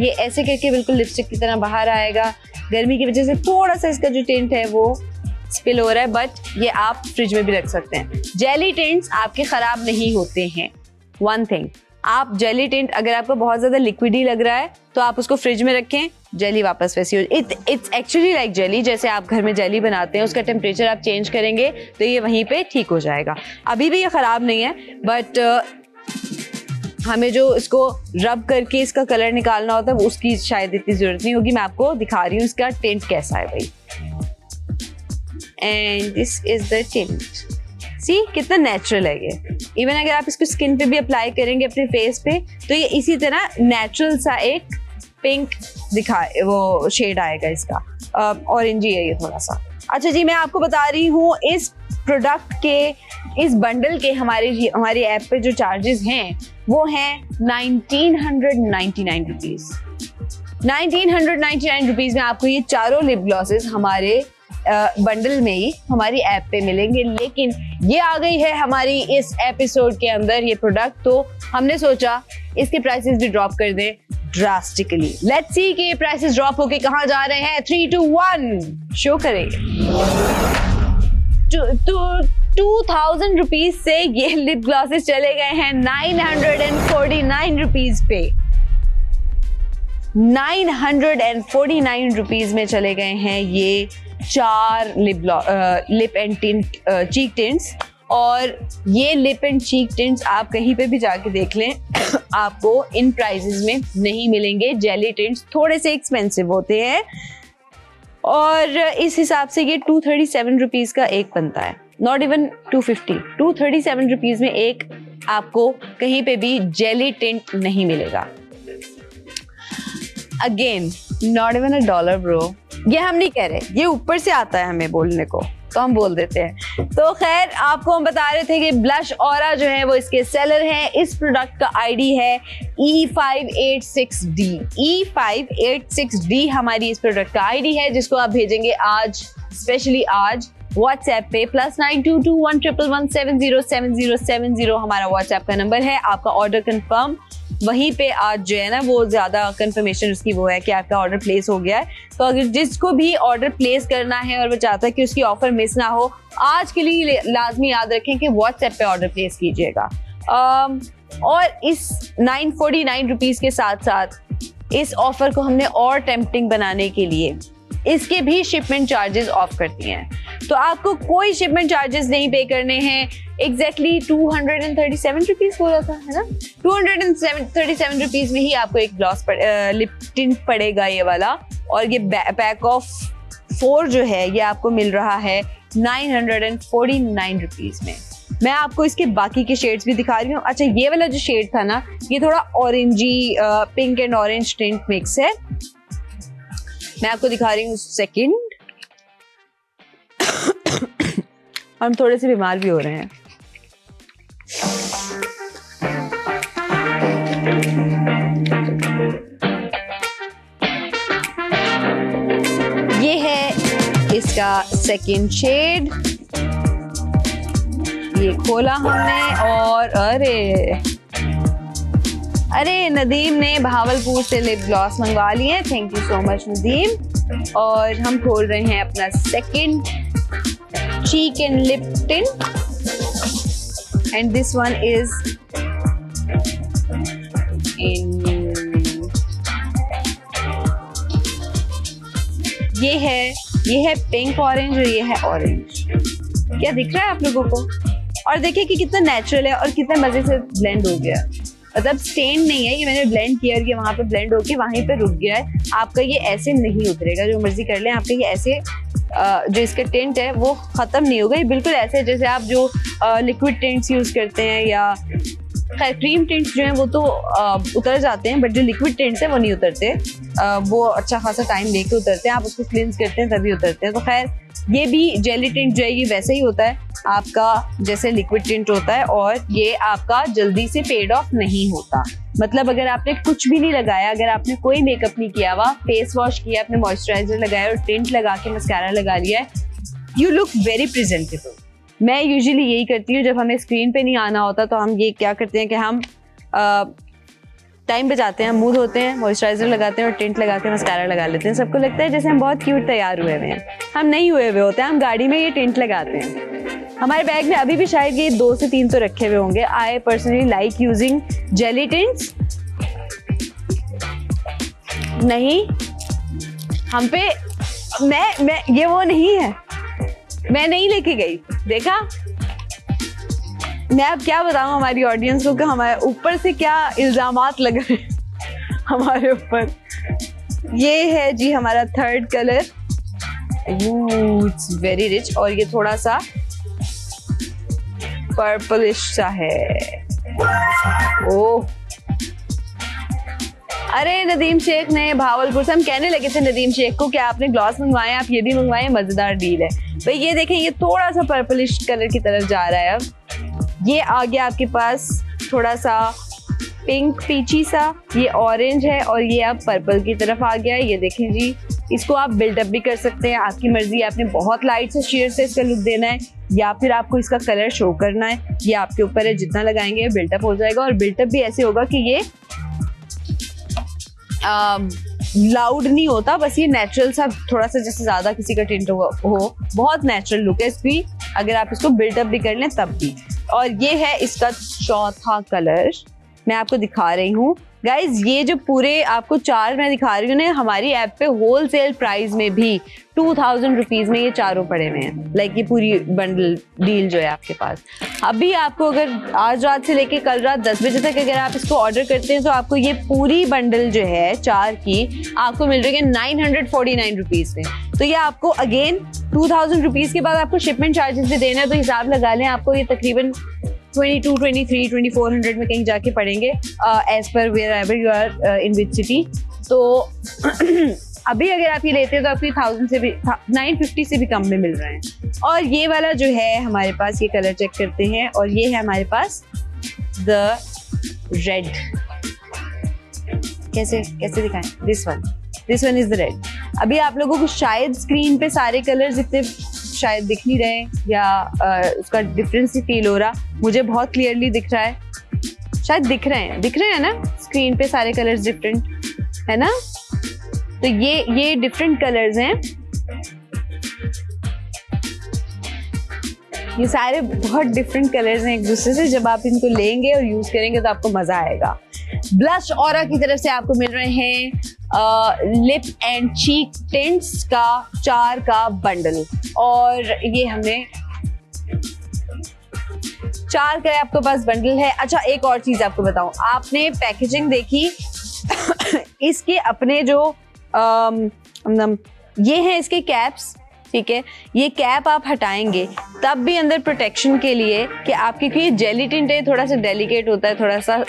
S2: ये ऐसे करके बिल्कुल लिपस्टिक की तरह बाहर आएगा। गर्मी की वजह से थोड़ा सा इसका जो टिंट है वो स्पिल हो रहा है, बट ये आप फ्रिज में भी रख सकते हैं। जेली टिंट्स आपके खराब नहीं होते हैं। वन थिंग, आप जेली टिंट अगर आपको बहुत ज़्यादा लिक्विडी लग रहा है तो आप उसको फ्रिज में रखें, जेली वापस वैसी हो। इट्स एक्चुअली लाइक जेली, जैसे आप घर में जेली बनाते हैं, उसका टेम्परेचर आप चेंज करेंगे तो ये वहीं पे ठीक हो जाएगा। अभी भी ये ख़राब नहीं है, बट हमें जो इसको रब करके इसका कलर निकालना होता है उसकी शायद इतनी ज़रूरत नहीं होगी। मैं आपको दिखा रही हूँ इसका टिंट कैसा है भाई। And this is the tint. See कितना नेचुरल है ये। इवन अगर आप इसको स्किन पे भी अप्लाई करेंगे अपने फेस पे तो ये इसी तरह नेचुरल सा एक पिंक दिखाए, वो शेड आएगा इसका। ऑरेंजी है ये थोड़ा सा। अच्छा जी, मैं आपको बता रही हूँ इस प्रोडक्ट के, इस बंडल के हमारी ऐप पे जो चार्जेस हैं वो हैं 1999 रुपीज़। 1999 रुपीज़ में आपको ये चारों लिप ग्लॉसेस हमारे बंडल में ही हमारी ऐप पे मिलेंगे। लेकिन ये आ गई है हमारी इस एपिसोड के अंदर ये प्रोडक्ट, तो हमने सोचा इसके प्राइसेस भी ड्रॉप कर दें ड्रास्टिकली। लेट्स सी कि ये प्राइसेस ड्रॉप होके कहाँ जा रहे हैं। 3, 2, 1 शो करेंगे। 2000 रुपीज से ये लिप ग्लॉसेस चले गए हैं 949 रुपीज पे। 949 रुपीज में चले गए हैं ये 4 lip and tint cheek tints. और ये लिप एंड चीक टिंट्स आप कहीं पे भी जाके देख लें आपको इन प्राइसेस में नहीं मिलेंगे। जेली टिंट्स थोड़े से एक्सपेंसिव होते हैं और इस हिसाब से ये 237 रुपीज़ का एक बनता है, नॉट इवन 250। 237 रुपीज़ में एक आपको कहीं पे भी जेली टिंट नहीं मिलेगा। Again not even a dollar bro. ये हम नहीं कह रहे, ये ऊपर से आता है हमें बोलने को तो हम बोल देते हैं। तो खैर आपको हम बता रहे थे कि ब्लश ऑरा जो है वो इसके सेलर है। इस प्रोडक्ट का आईडी है E586D। E586D हमारी इस प्रोडक्ट का आईडी है, जिसको आप भेजेंगे आज, स्पेशली आज व्हाट्सएप पे +922111707070 हमारा व्हाट्सएप का नंबर है। आपका ऑर्डर कंफर्म वहीं पे आज जो है ना वो ज़्यादा कंफर्मेशन उसकी वो है कि आपका ऑर्डर प्लेस हो गया है। तो अगर जिसको भी ऑर्डर प्लेस करना है और वो चाहता है कि उसकी ऑफर मिस ना हो, आज के लिए लाजमी याद रखें कि व्हाट्सएप पे ऑर्डर प्लेस कीजिएगा। और इस 949 रुपीज़ के साथ साथ इस ऑफर को हमने और टेम्पटिंग बनाने के लिए इसके भी शिपमेंट चार्जेस ऑफ करती हैं। तो आपको कोई शिपमेंट चार्जेस नहीं पे करने हैं। एग्जैक्टली 237 रुपीज़ बोला था, है ना? 237 रुपीज़ में ही आपको एक ग्लॉस लिप टिंट पड़ेगा ये वाला। और ये पैक ऑफ 4 जो है ये आपको मिल रहा है 949 रुपीज़ में। मैं आपको इसके बाकी के शेड्स भी दिखा रही हूँ। अच्छा, ये वाला जो शेड था ना ये थोड़ा orangey, pink and orange tint mix है। मैं आपको दिखा रही हूँ सेकंड। हम थोड़े से बीमार भी हो रहे हैं। ये है इसका सेकंड शेड। ये खोला हमने और अरे नदीम ने भावलपुर से लिप ग्लॉस मंगवा लिए। Thank you so much Nadeem. और हम खोल रहे हैं अपना second cheek and lip tint and this one is in, ये है पिंक ऑरेंज और ये है ऑरेंज। क्या दिख रहा है आप लोगों को? और देखिए कि कितना नेचुरल है और कितने मजे से ब्लेंड हो गया। मतलब स्टेन नहीं है, ये मैंने ब्लेंड किया और ये वहां पे ब्लेंड होके वहीं पे रुक गया है। आपका ये ऐसे नहीं उतरेगा, जो मर्जी कर लें आपका ये ऐसे जो इसका टिंट है वो खत्म नहीं होगा। ये बिल्कुल ऐसे जैसे आप जो लिक्विड टिंट्स यूज करते हैं, या खैर क्रीम टिंट्स जो हैं वो तो उतर जाते हैं, बट जो लिक्विड टिंट्स हैं वो नहीं उतरते। वो अच्छा खासा टाइम लेके उतरते हैं, आप उसको क्लींस करते हैं तभी उतरते हैं। तो खैर ये भी जेली टिंट जो है ये वैसे ही होता है आपका जैसे लिक्विड टिंट होता है, और ये आपका जल्दी से फेड ऑफ नहीं होता। मतलब अगर आपने कुछ भी नहीं लगाया, अगर आपने कोई मेकअप नहीं किया हुआ, फेस वॉश किया, आपने मॉइस्चराइजर लगाया और टिंट लगा के मस्कारा लगा लिया है, यू लुक वेरी प्रेजेंटेबल। मैं यूजुअली यही करती हूँ, जब हमें स्क्रीन पे नहीं आना होता तो हम ये क्या करते हैं कि हम टाइम बचाते हैं, मुंह धोते हैं, मॉइस्चराइजर लगाते हैं और टिंट लगा के मस्कारा लगा लेते हैं। सबको लगता है जैसे हम बहुत क्यूट तैयार हुए हुए हैं, हम नहीं हुए हुए होते हैं, हम गाड़ी में ये टिंट लगाते हैं। हमारे बैग में अभी भी शायद ये 2 से 3 तो रखे हुए होंगे। I personally like using jelly tints. नहीं, हम पे मैं ये वो नहीं है, मैं नहीं लेके गई। देखा, मैं अब क्या बताऊं हमारी ऑडियंस को कि हमारे ऊपर से क्या इल्जामात लग रहे हैं हमारे ऊपर। ये है जी हमारा third colour, it's very rich, और ये थोड़ा सा पर्पलिश सा है। ओह, अरे नदीम शेख ने भावलपुर से, हम कहने लगे थे नदीम शेख को कि आपने ग्लॉस मंगवाए, आप ये भी मंगवाए, मजेदार डील है भाई। ये देखें, ये थोड़ा सा पर्पलिश कलर की तरफ जा रहा है। अब ये आ गया आपके पास थोड़ा सा पिंक पीची सा, ये ऑरेंज है, और ये अब पर्पल की तरफ आ गया है। ये देखें जी, इसको आप बिल्डअप भी कर सकते हैं, आपकी मर्जी है। आपने बहुत लाइट से शेयर से इसका लुक देना है या फिर आपको इसका कलर शो करना है, ये आपके ऊपर है। जितना लगाएंगे बिल्डअप हो जाएगा, और बिल्डअप भी ऐसे होगा कि ये लाउड नहीं होता, बस ये नेचुरल सा, थोड़ा सा जैसे ज्यादा किसी का टिंट हो, बहुत नेचुरल लुक है इसकी, अगर आप इसको बिल्डअप भी कर लें तब भी। और ये है इसका चौथा कलर, मैं आपको दिखा रही हूँ गाइज। ये जो पूरे आपको 4 मैं दिखा रही हूँ ना, हमारी ऐप पे होलसेल प्राइस में भी 2000 रुपीज में ये चारों पड़े हुए हैं। लाइक ये पूरी बंडल डील जो है आपके पास। अभी आपको अगर आज रात से लेके कल रात 10 बजे तक अगर आप इसको ऑर्डर करते हैं तो आपको ये पूरी बंडल जो है 4 की आपको मिल रही है 949 रुपीज में। तो ये आपको अगेन 2000 रुपीज के बाद आपको शिपमेंट चार्जेस भी देना है, तो हिसाब लगा लें, आपको ये तकरीबन 22, 23, 2400 में कहीं जाके पड़ेंगे as per wherever you are in which city. तो अभी अगर आप ये लेते हैं तो आपको 1000 से भी 950 से भी कम में मिल रहे हैं। और ये वाला जो है हमारे पास, ये कलर चेक करते हैं, और ये है हमारे पास द रेड। कैसे दिखाएं? This one is the red. अभी आप लोगों को शायद स्क्रीन पे सारे कलर्स इतने शायद दिख नहीं रहे, या उसका डिफरेंस ही फील हो रहा। मुझे बहुत क्लियरली दिख रहा है, शायद दिख रहे हैं ना स्क्रीन पे सारे कलर्स डिफरेंट है ना। तो ये डिफरेंट कलर्स हैं, ये सारे बहुत डिफरेंट कलर्स हैं एक दूसरे से। जब आप इनको लेंगे और यूज करेंगे तो आपको मजा आएगा। ब्लश ऑरा की तरफ से आपको मिल रहे हैं लिप एंड चीक टिंट्स का 4 का बंडल, और ये हमने 4 का आपके पास बंडल है। अच्छा, एक और चीज आपको बताऊं, आपने पैकेजिंग देखी इसके अपने जो ये हैं इसके कैप्स, ठीक है। ये कैप आप हटाएंगे तब भी अंदर प्रोटेक्शन के लिए कि आपकी, क्योंकि जेली टिंट है, थोड़ा सा डेलिकेट होता है, थोड़ा सा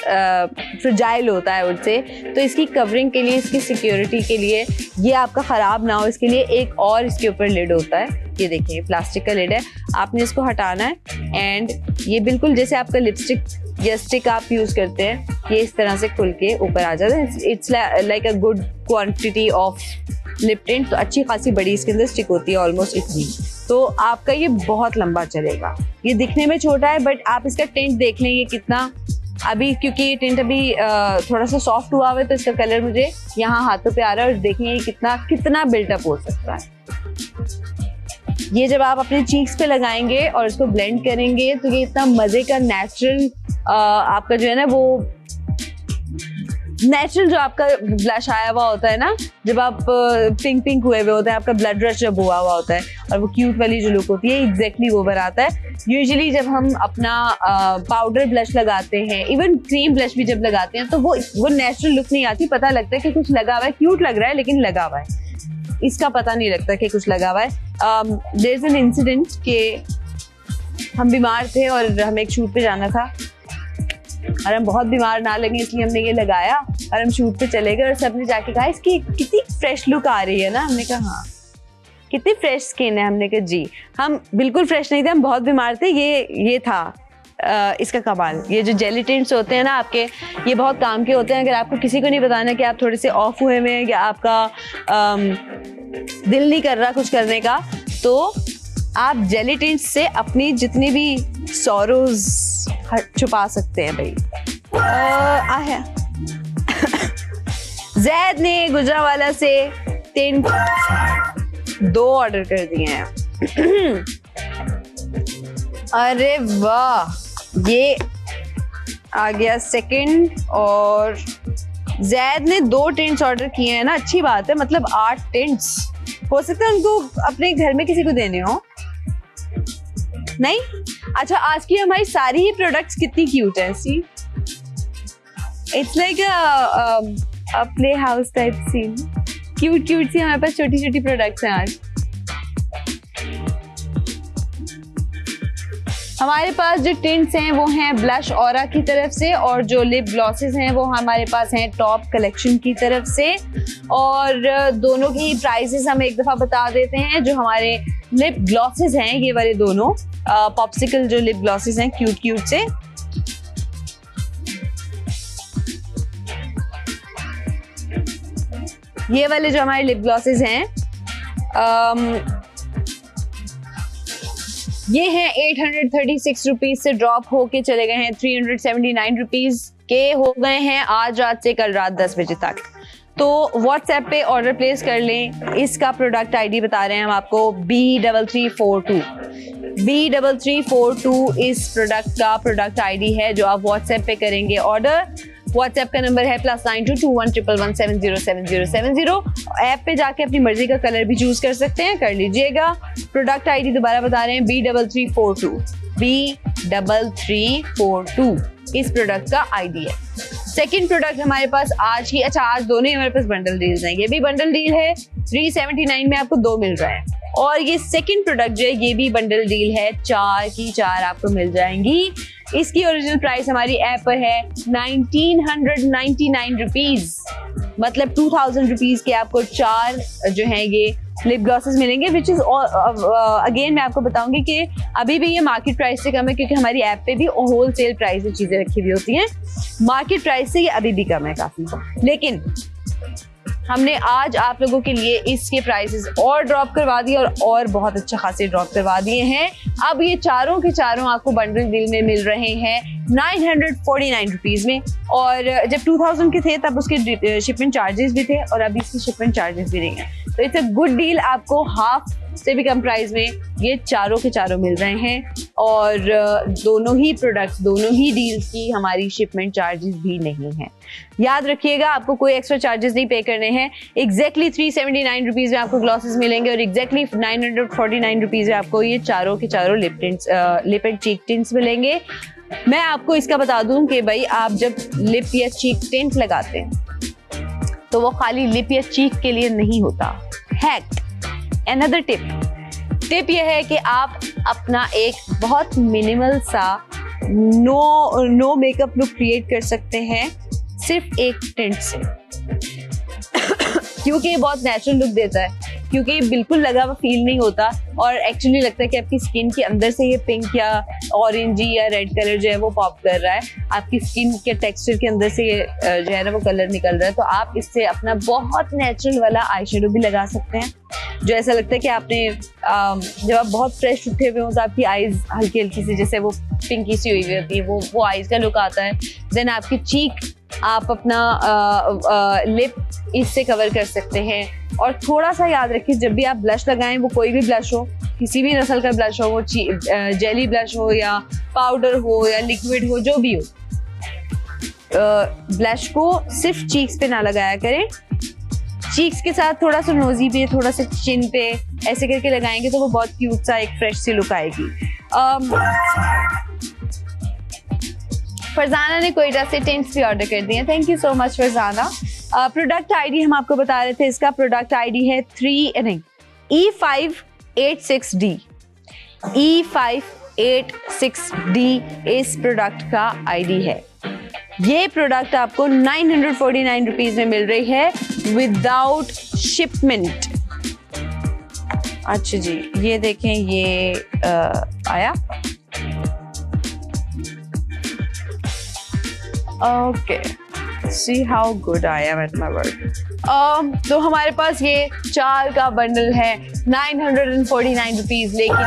S2: फ्रजाइल होता है उससे, तो इसकी कवरिंग के लिए, इसकी सिक्योरिटी के लिए, ये आपका ख़राब ना हो इसके लिए एक और इसके ऊपर लिड होता है। ये देखिए प्लास्टिक का लिड है, आपने इसको हटाना है, एंड ये बिल्कुल जैसे आपका लिपस्टिक या स्टिक आप यूज़ करते हैं, ये इस तरह से खुल के ऊपर आ जाता है। It's like a good quantity of lip tint, तो अच्छी खासी बड़ी इसके अंदर स्टिक होती है, ऑलमोस्ट इतनी। तो आपका ये बहुत लंबा चलेगा। ये दिखने में छोटा है, बट आप इसका टिंट देख लें ये कितना, अभी क्योंकि ये टिंट अभी थोड़ा सा सॉफ्ट हुआ है, तो इसका कलर मुझे यहाँ हाथों पे आ रहा है, और देखिए कितना बिल्टअप हो सकता है। ये जब आप अपने चीक्स पे लगाएंगे और इसको ब्लेंड करेंगे तो ये इतना मजे का नेचुरल आपका जो है ना वो नेचुरल जो आपका ब्लश आया हुआ होता है ना, जब आप पिंक पिंक हुए हुए होते हैं, आपका ब्लड रश जब हुआ हुआ होता है और वो क्यूट वाली जो लुक होती है, एग्जैक्टली वो बनाता है। यूजुअली जब हम अपना पाउडर ब्लश लगाते हैं, इवन क्रीम ब्लश भी जब लगाते हैं, तो वो नेचुरल लुक नहीं आती। पता लगता है कि कुछ लगा हुआ है, क्यूट लग रहा है लेकिन लगा हुआ है, इसका पता नहीं लगता कि कुछ लगा हुआ है। देयर इज एन इंसिडेंट कि हम बीमार थे और हमें एक शूट पे जाना था और हम बहुत बीमार ना लगे इसलिए हमने ये लगाया और हम शूट पे चले गए और सबने जाके कहा इसकी कितनी फ्रेश लुक आ रही है ना। हमने कहा हाँ, कितनी फ्रेश स्किन है। हमने कहा जी, हम बिल्कुल फ्रेश नहीं थे, हम बहुत बीमार थे। ये था इसका कमाल। ये जो जेली टिंट्स होते हैं ना आपके, ये बहुत काम के होते हैं। अगर आपको किसी को नहीं बताना कि आप थोड़े से ऑफ हुए में या आपका दिल नहीं कर रहा कुछ करने का, तो आप जेली टिंट्स से अपनी जितनी भी सॉरोज छुपा सकते हैं भाई। जैद ने गुजरावाला से टिंट 2 ऑर्डर कर दिए हैं। अरे वाह, ये आ गया सेकंड। और जैद ने 2 टिंट्स ऑर्डर किए हैं ना, अच्छी बात है। मतलब 8 टिंट्स हो सकता है उनको अपने घर में किसी को देने हो। नहीं, अच्छा, आज की हमारी सारी ही प्रोडक्ट्स कितनी क्यूट है। See, it's like a play house type scene. Cute cute सी हमारे पास छोटी छोटी प्रोडक्ट्स हैं आज। हमारे पास जो टिंट्स हैं वो हैं ब्लश ऑरा की तरफ से, और जो लिप ग्लॉसेस हैं वो हमारे पास हैं टॉप कलेक्शन की तरफ से। और दोनों की प्राइसेस हम एक दफ़ा बता देते हैं। जो हमारे लिप ग्लॉसेस हैं, ये वाले दोनों पॉप्सिकल जो लिप ग्लॉसेस हैं क्यूट क्यूट से, ये वाले जो हमारे लिप ग्लॉसेस हैं ये हैं 836 रुपीज से ड्रॉप होके चले गए हैं 379 रुपीज के हो गए हैं आज रात से कल रात 10 बजे तक। तो व्हाट्सएप पे ऑर्डर प्लेस कर लें। इसका प्रोडक्ट आईडी बता रहे हैं हम आपको, B3342। B3342 इस प्रोडक्ट का प्रोडक्ट आईडी है जो आप व्हाट्सएप पे करेंगे ऑर्डर। व्हाट्सएप का नंबर है +922111707070। ऐप पे जाके अपनी मर्जी का कलर भी चूज कर सकते हैं, कर लीजिएगा। प्रोडक्ट आईडी दोबारा बता रहे हैं, B3342। B3342 इस प्रोडक्ट का आईडी है। सेकंड प्रोडक्ट हमारे पास आज ही, अच्छा आज दोनों ही हमारे पास बंडल डील्स हैं। ये भी बंडल डील है, 379 में आपको 2 मिल रहा है। और ये सेकंड प्रोडक्ट जो है ये भी बंडल डील है, 4 की 4 आपको मिल जाएंगी। इसकी ओरिजिनल प्राइस हमारी ऐप पर है 1999 रुपीज, मतलब 2000 रुपीज के आपको 4 जो है ये लिप ग्लॉसेस मिलेंगे। विच इज अगेन मैं आपको बताऊंगी कि अभी भी ये मार्केट प्राइस से कम है, क्योंकि हमारी ऐप पे भी होल सेल प्राइस में चीजें रखी हुई होती हैं। मार्केट प्राइस से ये अभी भी कम है काफी, लेकिन हमने आज आप लोगों के लिए इसके प्राइसेस और ड्रॉप करवा दिए और बहुत अच्छा खासे ड्रॉप करवा दिए हैं। अब ये चारों के चारों आपको बंडल डील में मिल रहे हैं 949 रुपीज में। और जब 2000 के थे तब उसके शिपमेंट चार्जेस भी थे, और अभी इसकी शिपमेंट चार्जेस भी नहीं है। तो इट्स अ गुड डील, आपको हाफ से भी कम प्राइस में ये चारों के चारों मिल रहे हैं। और दोनों ही प्रोडक्ट्स, दोनों ही डील्स की हमारी शिपमेंट चार्जेस भी नहीं है। याद रखिएगा, आपको कोई एक्स्ट्रा चार्जेस नहीं पे करने हैं। एग्जैक्टली 379 रुपीज में आपको ग्लॉसेस मिलेंगे और एग्जैक्टली 949 रुपीज में आपको ये चारों के चारों लिप एंड चीक टिंट्स मिलेंगे। मैं आपको इसका बता दूं कि भाई आप जब लिप या चीक टिंट लगाते हैं तो वो खाली लिप या चीक के लिए नहीं होता। हैक, अनदर टिप यह है कि आप अपना एक बहुत मिनिमल सा नो मेकअप लुक क्रिएट कर सकते हैं सिर्फ एक टिंट से, क्योंकि ये बहुत नेचुरल लुक देता है, क्योंकि बिल्कुल लगा हुआ फील नहीं होता और एक्चुअली लगता है कि आपकी स्किन के अंदर से ये पिंक या ऑरेंजी या रेड कलर जो है वो पॉप कर रहा है, आपकी स्किन के टेक्सचर के अंदर से ये जो है ना वो कलर निकल रहा है। तो आप इससे अपना बहुत नेचुरल वाला आई शेडो भी लगा सकते हैं, जो ऐसा लगता है कि आपने जब आप बहुत फ्रेश उठे हुए हो तो आपकी आईज हल्की हल्की सी जैसे वो पिंकी सी हुई होती है, वो आईज का लुक आता है। देन आपकी चीक, आप अपना लिप इससे कवर कर सकते हैं। और थोड़ा सा याद रखिए, जब भी आप ब्लश लगाएं, वो कोई भी ब्लश हो, किसी भी नस्ल का ब्लश हो, वो जेली ब्लश हो या पाउडर हो या लिक्विड हो, जो भी हो, ब्लश को सिर्फ चीक्स पे ना लगाया करें, चीक्स के साथ थोड़ा सा नोजी पे, थोड़ा सा चिन पे ऐसे करके लगाएंगे तो वो बहुत क्यूट सा एक फ्रेश सी लुक आएगी। फरजाना ने कोयटा से टिंट्स भी ऑर्डर कर दिए, thank you so much Farzana. Product ID हम आपको बता रहे थे, इसका प्रोडक्ट आईडी है E586D। E586D इस प्रोडक्ट का आईडी है। ये प्रोडक्ट आपको 949 रुपीज में मिल रही है विदाउट शिपमेंट। अच्छा जी, ये देखें, ये आया। Okay, see how good I am at my work. तो हमारे पास ये 4 का बंडल है 949 रुपीज, लेकिन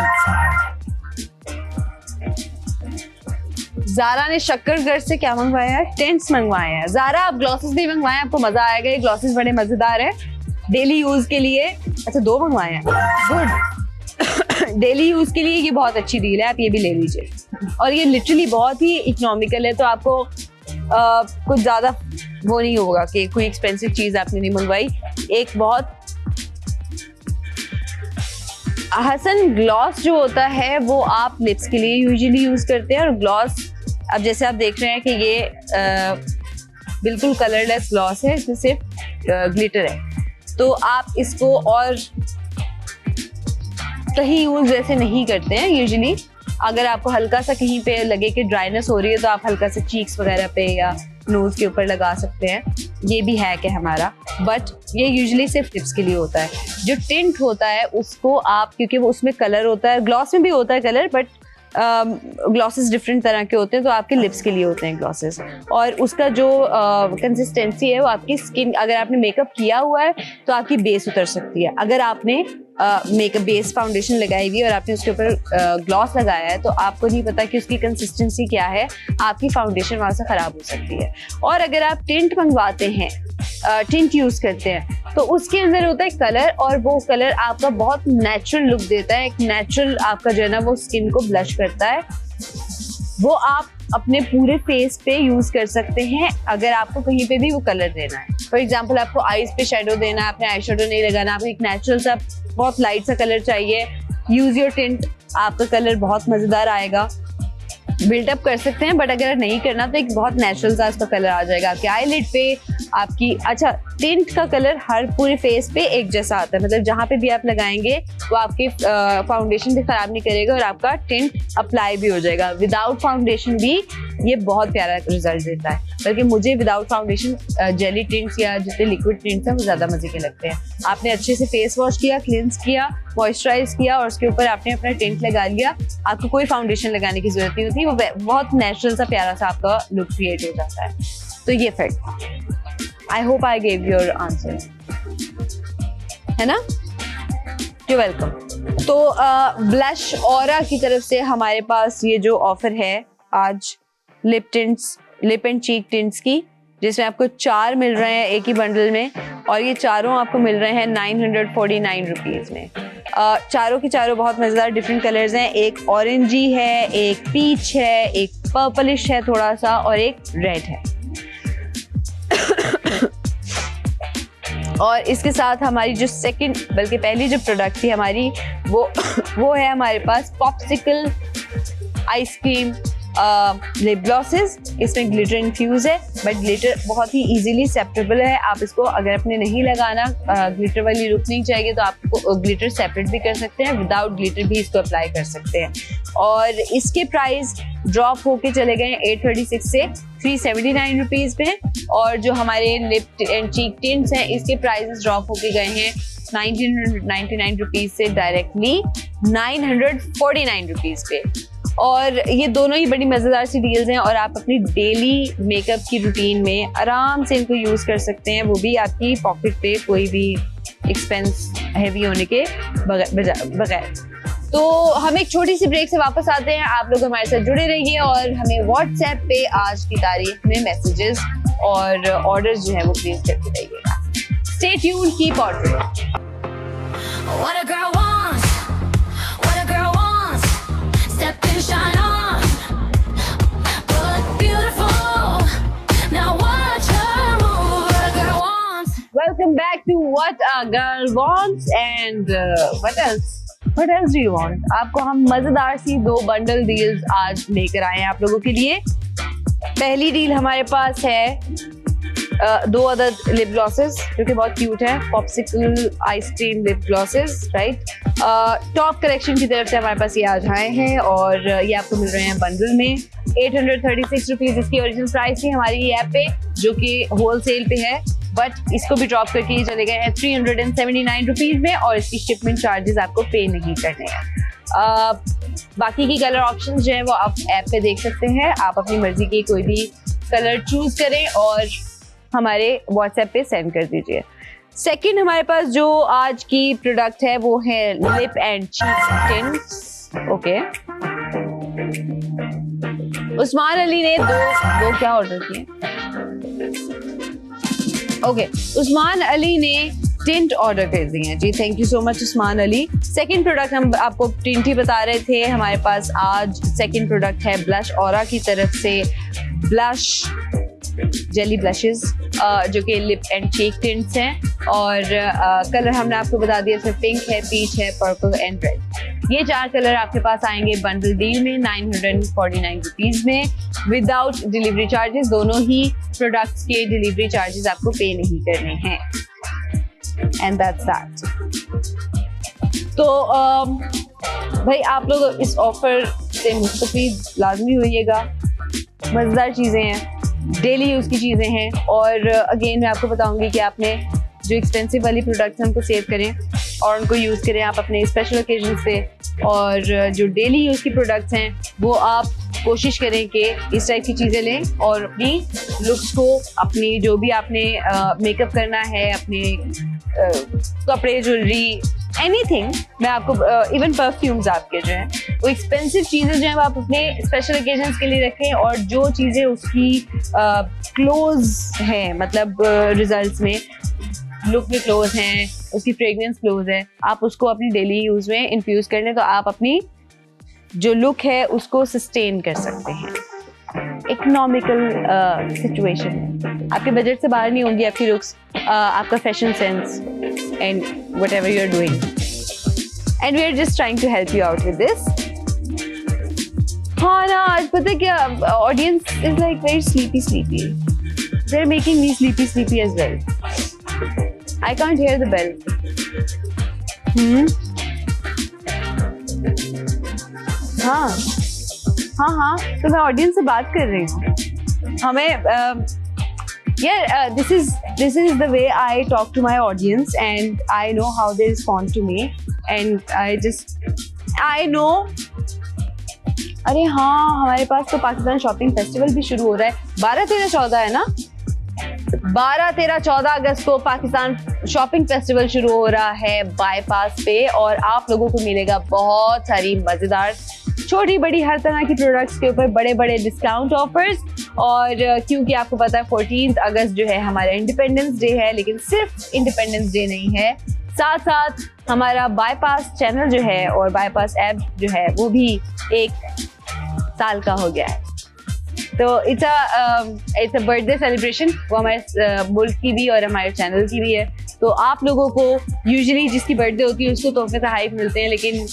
S2: जारा ने शक्करगढ़ से क्या मंगवाया है? टेंट्स मंगवाए हैं। जारा, आप ग्लॉसेस भी मंगवाए, आपको मजा आएगा, ये ग्लॉसेस बड़े मजेदार हैं डेली यूज के लिए। अच्छा, 2 मंगवाए हैं, गुड। डेली यूज के लिए ये बहुत अच्छी डील है, आप ये भी ले लीजिए। और ये लिटरली बहुत ही इकोनॉमिकल है, तो आपको कुछ ज्यादा वो नहीं होगा कि कोई एक्सपेंसिव चीज आपने नहीं मंगवाई। एक बहुत हसन ग्लॉस जो होता है वो आप लिप्स के लिए यूजुअली यूज करते हैं, और ग्लॉस अब जैसे आप देख रहे हैं कि ये बिल्कुल कलरलेस ग्लॉस है, इसमें सिर्फ ग्लिटर है, तो आप इसको और कहीं यूज वैसे नहीं करते हैं यूजुअली। अगर आपको हल्का सा कहीं पे लगे कि ड्राइनेस हो रही है तो आप हल्का सा चीक्स वगैरह पे या नोज के ऊपर लगा सकते हैं, ये भी है कि हमारा, बट ये यूजुअली सिर्फ लिप्स के लिए होता है। जो टिंट होता है उसको आप, क्योंकि वो उसमें कलर होता है, ग्लॉस में भी होता है कलर, बट ग्लॉसेस डिफरेंट तरह के होते हैं, तो आपके लिप्स के लिए होते हैं ग्लॉसेस, और उसका जो कंसिस्टेंसी है वो आपकी स्किन, अगर आपने मेकअप किया हुआ है तो आपकी बेस उतर सकती है। अगर आपने मेकअप बेस फाउंडेशन लगाई हुई है और आपने उसके ऊपर ग्लॉस लगाया है तो आपको नहीं पता कि उसकी कंसिस्टेंसी क्या है, आपकी फाउंडेशन वहां से खराब हो सकती है। और अगर आप टिंट मंगवाते हैं, टिंट यूज करते हैं, तो उसके अंदर होता है कलर, और वो कलर आपका बहुत नेचुरल लुक देता है, एक नेचुरल आपका जो है ना वो स्किन को ब्लश करता है। वो आप अपने पूरे फेस पे यूज कर सकते हैं अगर आपको कहीं पे भी वो कलर देना है। फॉर एग्जाम्पल, आपको आईज पे शेडो देना है, आपने आई शेडो नहीं लगाना, आपको एक नेचुरल सा बहुत लाइट सा कलर चाहिए, यूज योर टिंट, आपका कलर बहुत मजेदार आएगा, बिल्डअप कर सकते हैं। बट अगर नहीं करना तो एक बहुत नेचुरल सा इसका कलर आ जाएगा आपके आईलिड पे, आपकी। अच्छा, टिंट का कलर हर पूरे फेस पे एक जैसा आता है, मतलब जहाँ पे भी आप लगाएंगे वो आपके फाउंडेशन भी खराब नहीं करेगा और आपका टिंट अप्लाई भी हो जाएगा। विदाउट फाउंडेशन भी ये बहुत प्यारा रिजल्ट देता है, बल्कि मुझे विदाउट फाउंडेशन जेली टिंट्स या जितने लिक्विड टिंट्स हैं वो ज्यादा मजे के लगते हैं। आपने अच्छे से फेस वॉश किया, क्लींस किया, मॉइस्चराइज किया और उसके ऊपर आपने अपना टिंट लगा लिया, आपको कोई फाउंडेशन लगाने की जरूरत नहीं होती, वो बहुत नेचुरल सा प्यारा सा आपका लुक क्रिएट हो जाता है। तो ये fact, I hope I gave your answer, है ना? You welcome. तो ब्लश ऑरा की तरफ से हमारे पास ये जो ऑफर है आज lip tints, lip and cheek tints की, जिसमें आपको 4 मिल रहे हैं एक ही बंडल में, और ये चारों आपको मिल रहे हैं 949 रुपीज में। चारों के चारों बहुत मजेदार डिफरेंट कलर्स हैं, एक ऑरेंजी है, एक पीच है, एक पर्पलिश है थोड़ा सा, और एक रेड है। और इसके साथ हमारी जो सेकंड, बल्कि पहली जो प्रोडक्ट थी हमारी, वो है हमारे पास पॉप्सिकल आइसक्रीम लिप ग्लॉसेस। इसमें ग्लिटर इन्फ्यूज है, बट ग्लिटर बहुत ही इजीली सेपरेबल है। आप इसको अगर अपने नहीं लगाना, ग्लिटर वाली लुक नहीं चाहिए, तो आपको ग्लिटर सेपरेट भी कर सकते हैं, विदाउट ग्लिटर भी इसको अप्लाई कर सकते हैं। और इसके प्राइस ड्रॉप होके चले गए 836 से 379 रुपीज में, और जो हमारे लिप एंड चीक टिंट्स हैं इसके प्राइसेस ड्रॉप होके गए हैं 1999 रुपीज से डायरेक्टली 949 रुपीज पे। और ये दोनों ही बड़ी मजेदार सी डील्स हैं, और आप अपनी डेली मेकअप की रूटीन में आराम से इनको यूज कर सकते हैं, वो भी आपकी पॉकेट पे कोई भी एक्सपेंस हैवी होने के बगैर। तो हम एक छोटी सी ब्रेक से वापस आते हैं, आप लोग हमारे साथ जुड़े रहिए और हमें व्हाट्सएप पे आज की तारीख में मैसेजेस और ऑर्डर्स जो है वो प्लेस करते रहिएगा। Stay tuned, keep ordering.
S1: What a girl wants, what a girl wants. Step in, shine on. Look beautiful. Now
S2: welcome back to What a Girl Wants and what else do you want? आपको हम मजेदार सी 2 बंडल डील्स आज लेकर आए हैं आप लोगों के लिए। पहली डील हमारे पास है 2 अदर लिप ग्लॉसेस जो कि बहुत क्यूट है, popsicle ice cream lip glosses, right. Top collection की तरफ से हमारे पास ये आज आए हैं और ये आपको मिल रहे हैं बंडल में 836 रुपीज इसकी ओरिजिनल प्राइस थी हमारी ऐप पे, जो कि होलसेल पे है, बट इसको भी ड्रॉप करके ये चले गए हैं 379 रुपीज में और इसकी शिपमेंट चार्जेस आपको पे नहीं करने हैं। बाकी की कलर ऑप्शंस जो है वो आप ऐप पे देख सकते हैं, आप अपनी मर्जी की कोई भी कलर चूज करें और हमारे व्हाट्सएप पे सेंड कर दीजिए। सेकंड हमारे पास जो आज की प्रोडक्ट है वो है lip and cheek tints. Okay, Usman Ali ने दो क्या ऑर्डर किए? ओके, उस्मान अली ने टिंट ऑर्डर कर दिए हैं जी, thank you so much Usman Ali. Second product हम आपको टिंट ही बता रहे थे, हमारे पास आज सेकंड प्रोडक्ट है ब्लश ऑरा की तरफ से ब्लश जेली ब्लशेस जो कि लिप एंड चीक टिंट्स हैं और कलर हमने आपको बता दिया, इसमें पिंक है, पीच है, पर्पल एंड रेड। ये 4 कलर आपके पास आएंगे बंडल डील में 949 रुपीज में विदाउट डिलीवरी चार्जेस। दोनों ही प्रोडक्ट्स के डिलीवरी चार्जेस आपको पे नहीं करने हैं एंड दैट्स दैट। तो भाई आप लोग इस ऑफर से मुस्तफीद लाजमी होइएगा, मजेदार चीज़ें हैं, डेली यूज़ की चीज़ें हैं और अगेन मैं आपको बताऊंगी कि आपने जो एक्सपेंसिव वाली प्रोडक्ट्स हैं उनको सेव करें और उनको यूज़ करें आप अपने स्पेशल ओकेजन्स पे, और जो डेली यूज़ की प्रोडक्ट्स हैं वो आप कोशिश करें कि इस टाइप की चीज़ें लें और अपनी लुक्स को, अपनी जो भी आपने मेकअप करना है, अपने कपड़े, ज्वेलरी, एनीथिंग, मैं आपको इवन परफ्यूम्स आपके जो हैं वो एक्सपेंसिव चीज़ें जो हैं वो आप अपने स्पेशल ओकेजन्स के लिए रखें और जो चीज़ें उसकी क्लोज हैं, मतलब रिजल्ट्स में लुक में क्लोज हैं, उसकी फ्रेग्रेंस क्लोज है, आप उसको अपनी डेली यूज़ में इन्फ्यूज़ कर लें तो आप अपनी जो लुक है उसको सस्टेन कर सकते हैं। इकोनॉमिकल सिचुएशन में आपके बजट से बाहर नहीं होंगी आपकी लुक्स, आपका fashion sense and whatever you are doing, and we are just trying to help you out with this. हाँ ना, आज पता है क्या, audience is like very sleepy, they are making me sleepy as well. I can't hear the bell. हाँ, तो मैं ऑडियंस से बात कर रही हूँ। हमें this is the way I talk to my audience and I know how they respond to me and I know। अरे हाँ, हमारे पास तो पाकिस्तान शॉपिंग फेस्टिवल भी शुरू हो रहा है, 12, 13, 14 है ना, 12, 13, 14 अगस्त को पाकिस्तान शॉपिंग फेस्टिवल शुरू हो रहा है बाईपास पे और आप लोगों को मिलेगा बहुत सारी मज़ेदार छोटी बड़ी हर तरह की प्रोडक्ट्स के ऊपर बड़े बड़े डिस्काउंट ऑफर्स। और क्योंकि आपको पता है 14 अगस्त जो है हमारा इंडिपेंडेंस डे है, लेकिन सिर्फ इंडिपेंडेंस डे नहीं है, साथ साथ हमारा बाईपास चैनल जो है और बाईपास ऐप जो है वो भी 1 साल का हो गया है। तो इट्स अ बर्थडे सेलिब्रेशन, वो हमारे मुल्क की भी और हमारे चैनल की भी है। तो आप लोगों को यूजुअली जिसकी बर्थडे होती है उसको तोहफे तोहफे मिलते हैं, लेकिन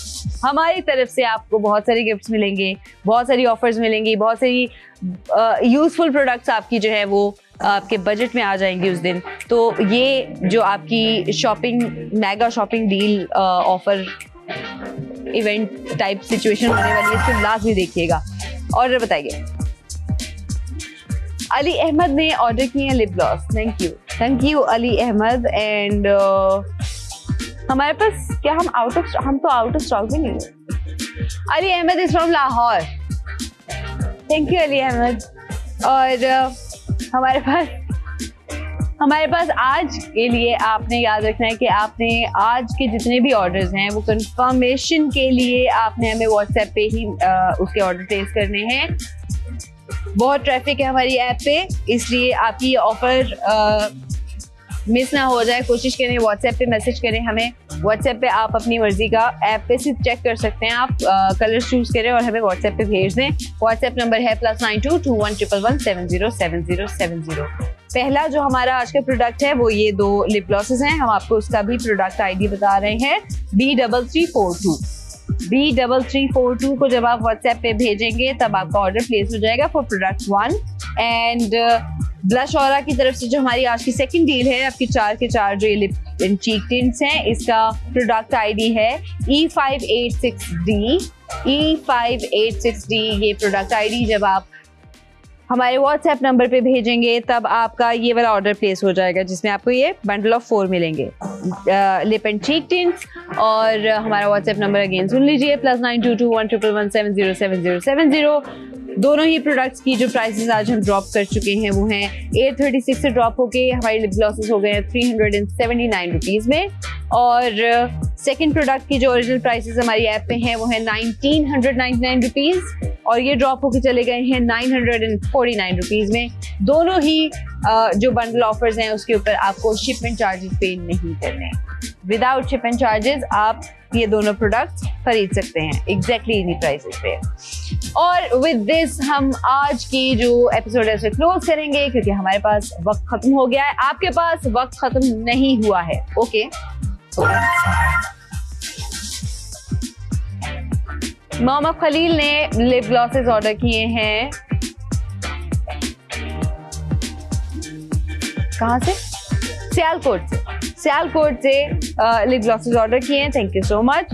S2: हमारी तरफ से आपको बहुत सारे गिफ्ट्स मिलेंगे, बहुत सारी ऑफर्स मिलेंगी, बहुत सारी यूजफुल प्रोडक्ट्स आपकी जो है वो आपके बजट में आ जाएंगी उस दिन। तो ये जो आपकी shopping mega shopping deal offer event type situation होने वाली है, इसको लाजमी देखिएगा। ऑर्डर बताइए। अली अहमद ने ऑर्डर किए हैं lip gloss, thank you Ali Ahmad. And हमारे पास क्या हम तो आउट ऑफ स्टॉक भी नहीं है। Ali Ahmad is from Lahore, thank you Ali Ahmad. और हमारे पास आज के लिए आपने याद रखना है कि आपने आज के जितने भी ऑर्डर्स हैं वो कंफर्मेशन के लिए आपने हमें व्हाट्सएप पे ही उसके ऑर्डर प्लेस करने हैं। बहुत ट्रैफिक है हमारी ऐप पे, इसलिए आपकी ऑफर मिस ना हो जाए, कोशिश करें व्हाट्सएप पे मैसेज करें हमें। व्हाट्सएप पे आप अपनी मर्जी का ऐप पे से चेक कर सकते हैं, आप कलर चूज करें और हमें व्हाट्सएप पे भेज दें। व्हाट्सएप नंबर है +922111707070। पहला जो हमारा आज का प्रोडक्ट है वो ये 2 लिप ग्लॉसेस हैं। हम आपको उसका भी प्रोडक्ट आईडी बता रहे हैं, B3342। B3342 को जब आप व्हाट्सएप पे भेजेंगे तब आपका ऑर्डर प्लेस हो जाएगा for product 1। And blush aura की तरफ से जो हमारी आज की सेकंड डील है, आपकी 4 के 4 जो ये लिप एंड चीक टिंट्स हैं, इसका प्रोडक्ट आईडी है E586D। E586D ये प्रोडक्ट आईडी जब आप हमारे व्हाट्सएप नंबर पे भेजेंगे तब आपका ये वाला ऑर्डर प्लेस हो जाएगा, जिसमें आपको ये बंडल ऑफ 4 मिलेंगे लिप एंड चीक टिंट्स। और हमारा व्हाट्सएप नंबर अगेन सुन लीजिए, +922111707070। दोनों ही प्रोडक्ट्स की जो प्राइसेस आज हम ड्रॉप कर चुके हैं वो हैं 836 से ड्रॉप होके हमारे लिप ग्लॉसेस हो गए हैं 379 रुपीज़ में। और सेकंड प्रोडक्ट की जो ओरिजिनल प्राइसेस हमारी ऐप पे हैं वो है 1999 रुपीज़ और ये ड्रॉप होके चले गए हैं 949 रुपीज़ में। दोनों ही जो बंडल ऑफर्स हैं उसके ऊपर आपको शिपमेंट चार्जेस पे नहीं करने। विदाउट शिपमेंट चार्जेस आप ये दोनों प्रोडक्ट्स खरीद सकते हैं एग्जैक्टली इन्हीं प्राइसेस पे। और विद दिस हम आज की जो एपिसोड है उसे क्लोज करेंगे क्योंकि हमारे पास वक्त खत्म हो गया है। आपके पास वक्त खत्म नहीं हुआ है, ओके? मोहम्मद खलील ने लिप ग्लॉसेस ऑर्डर किए हैं, कहाँ से? सियालकोट से लिप ग्लॉसेस ऑर्डर किए हैं। Thank you so much.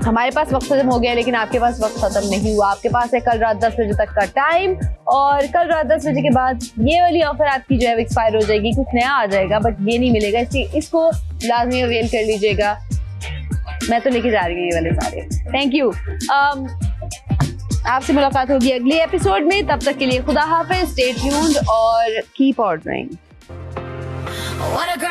S2: हमारे पास वक्त खत्म हो गया लेकिन आपके पास वक्त खत्म नहीं हुआ। आपके पास है कल रात 10 बजे तक का टाइम और कल रात 10 बजे के बाद ये वाली ऑफर आपकी जो है एक्सपायर हो जाएगी, कुछ नया आ जाएगा बट ये नहीं मिलेगा, इसलिए इसको लाजमी अवेल कर लीजिएगा। मैं तो लेके जा रही हूँ ये वाले सारे। Thank you. आपसे मुलाकात होगी अगले एपिसोड में, तब तक के लिए खुदा हाफिज, स्टे ट्यून्ड और keep ordering.
S1: What a girl